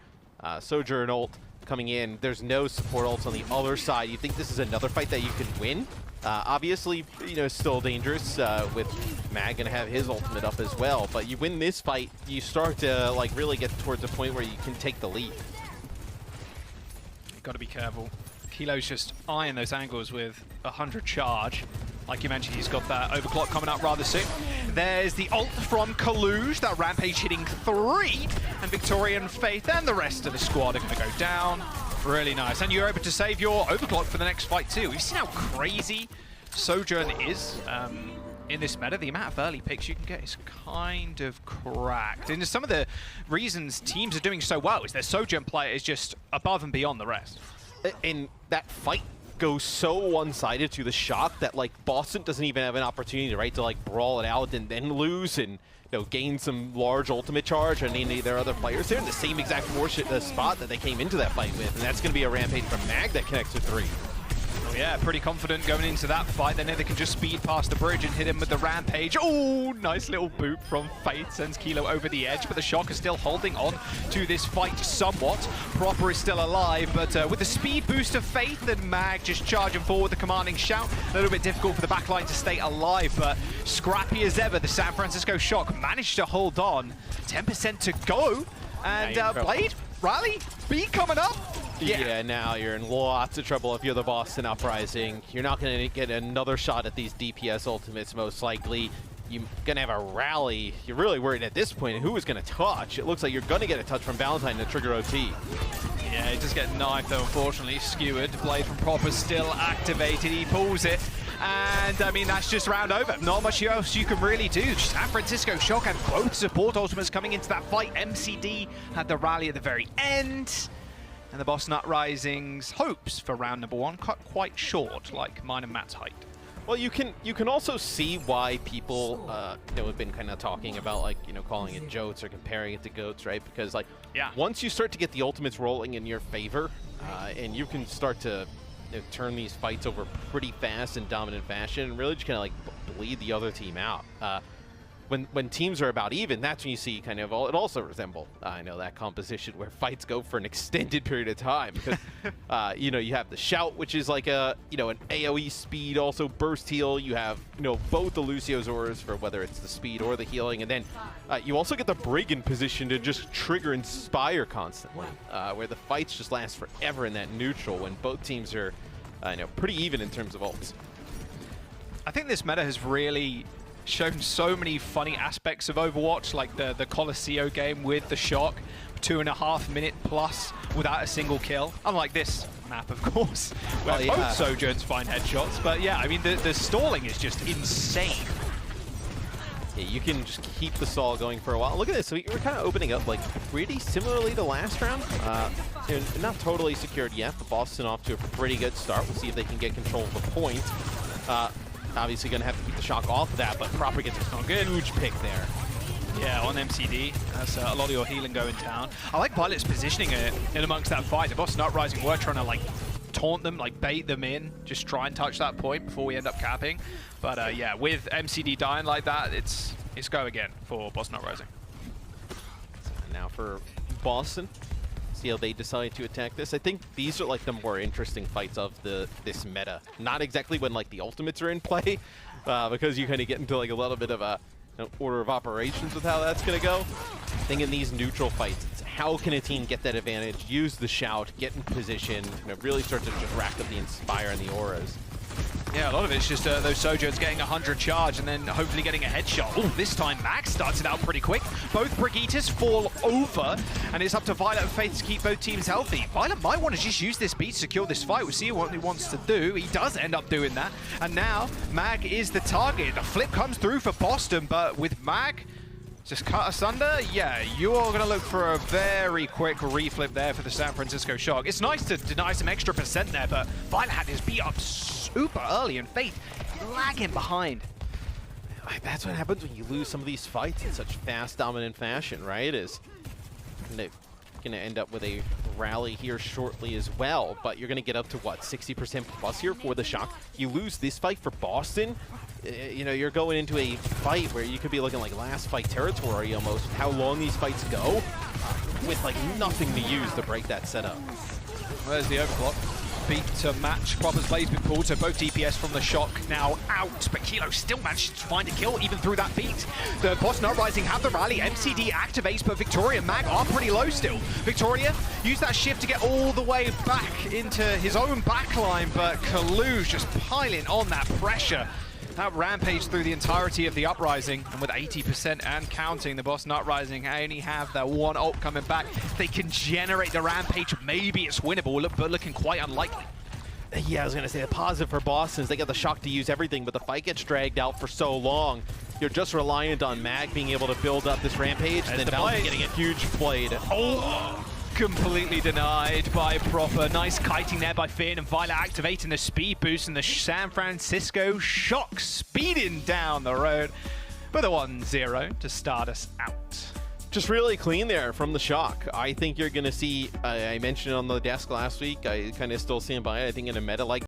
Sojourn ult coming in. There's no support ults on the other side. You think this is another fight that you can win? Obviously, still dangerous with Mag going to have his ultimate up as well, but you win this fight, you start to like really get towards a point where you can take the lead. Got to be careful. Kilo's just eyeing those angles with 100 charge. Like you mentioned, he's got that overclock coming up rather soon. There's the ult from Kalush, that rampage hitting 3, and Victoria and Faith and the rest of the squad are going to go down. Really nice. And you're able to save your overclock for the next fight too. We've seen how crazy Sojourn is in this meta. The amount of early picks you can get is kind of cracked. And some of the reasons teams are doing so well is their Sojourn player is just above and beyond the rest. And that fight goes so one-sided to the Shock that like Boston doesn't even have an opportunity, right, to like brawl it out and then lose and gain some large ultimate charge on any of their other players. They're in the same exact spot that they came into that fight with, and that's going to be a rampage from Mag that connects to 3. Oh yeah, pretty confident going into that fight. They know they can just speed past the bridge and hit him with the Rampage. Oh, nice little boot from Fate. Sends Kilo over the edge, but the Shock is still holding on to this fight somewhat. Proper is still alive, but with the speed boost of Faith and Mag just charging forward, the commanding shout. A little bit difficult for the backline to stay alive, but scrappy as ever, the San Francisco Shock managed to hold on. 10% to go, and Blade, Rally, B coming up. Yeah, now you're in lots of trouble if you're the Boston Uprising. You're not going to get another shot at these DPS ultimates, most likely. You're going to have a rally. You're really worried at this point who is going to touch. It looks like you're going to get a touch from Valentine to trigger OT. Yeah, he does get knifed though, unfortunately. Skewered. Blade from Proper still activated. He pulls it. And I mean, that's just round over. Not much else you can really do. San Francisco Shock had both support ultimates coming into that fight. MCD had the rally at the very end. And the Boston Uprising's hopes for round number 1 cut quite short, like mine and Matt's height. Well, you can also see why people have been kind of talking about, like, calling it Jotes or comparing it to Goats, right? Because, like, once you start to get the ultimates rolling in your favor, and you can start to turn these fights over pretty fast in dominant fashion and really just kind of like bleed the other team out. When teams are about even, that's when you see kind of it also resemble that composition where fights go for an extended period of time because you have the shout, which is like an AoE speed, also burst heal. You have both the Lucio's auras for whether it's the speed or the healing, and then you also get the Brig in position to just trigger Inspire constantly, where the fights just last forever in that neutral when both teams are pretty even in terms of ults. I think this meta has really shown so many funny aspects of Overwatch, like the Colosseo game with the Shock, 2.5 minute plus without a single kill. Unlike this map, of course, where both Sojourns find headshots. But yeah, I mean, the stalling is just insane. Yeah, you can just keep the stall going for a while. Look at this. So we're kind of opening up like pretty similarly to last round. Not totally secured yet, but Boston off to a pretty good start. We'll see if they can get control of the point. Obviously going to have to keep the Shock off of that, but Proper gets a huge pick there. Yeah, on MCD. That's a lot of your healing going down. I like Violet's positioning it in amongst that fight. The Boston Uprising were trying to like taunt them, like bait them in, just try and touch that point before we end up capping. But yeah, with MCD dying like that, it's go again for Boston Uprising. So now for Boston. See how they decide to attack this. I think these are like the more interesting fights of this meta. Not exactly when like the ultimates are in play, because you kind of get into like a little bit of a order of operations with how that's gonna go. I think in these neutral fights, it's how can a team get that advantage, use the shout, get in position, really start to just rack up the Inspire and the auras. Yeah, a lot of it's just those Sojourns getting 100 charge and then hopefully getting a headshot. Oh, this time Max starts it out pretty quick. Both Brigitas fall over, and it's up to Violet and Faith to keep both teams healthy. Violet might want to just use this beat to secure this fight. We'll see what he wants to do. He does end up doing that. And now Mag is the target. The flip comes through for Boston, but with Mag just cut asunder, yeah, you are going to look for a very quick reflip there for the San Francisco Shock. It's nice to deny some extra percent there, but Violet had his beat up super early, and Faith lagging behind. That's what happens when you lose some of these fights in such fast, dominant fashion, right? Is going to end up with a rally here shortly as well, but you're going to get up to, what, 60% plus here for the Shock. You lose this fight for Boston, you're going into a fight where you could be looking like last fight territory almost, how long these fights go, with like nothing to use to break that setup. There's the overclock. Beat to match. Proper's Blade's been pulled, so both DPS from the Shock now out. But Kilo still managed to find a kill even through that beat. The Boston Uprising have the rally. MCD activates, but Victoria and Mag are pretty low still. Victoria used that shift to get all the way back into his own backline, but Kalu's just piling on that pressure. That rampage through the entirety of the Uprising, and with 80% and counting, the Boston Uprising only have their one ult coming back. They can generate the rampage. Maybe it's winnable, but looking quite unlikely. Yeah, I was going to say the positive for Boston is they got the Shock to use everything, but the fight gets dragged out for so long. You're just reliant on Mag being able to build up this rampage, and then Valentine getting a huge blade. Oh! Completely denied by Proper. Nice kiting there by Finn, and Violet activating the speed boost, and the San Francisco Shock speeding down the road with a 1-0 to start us out. Just really clean there from the Shock. I think you're going to see, I mentioned it on the desk last week, I kind of still stand by it. I think in a meta like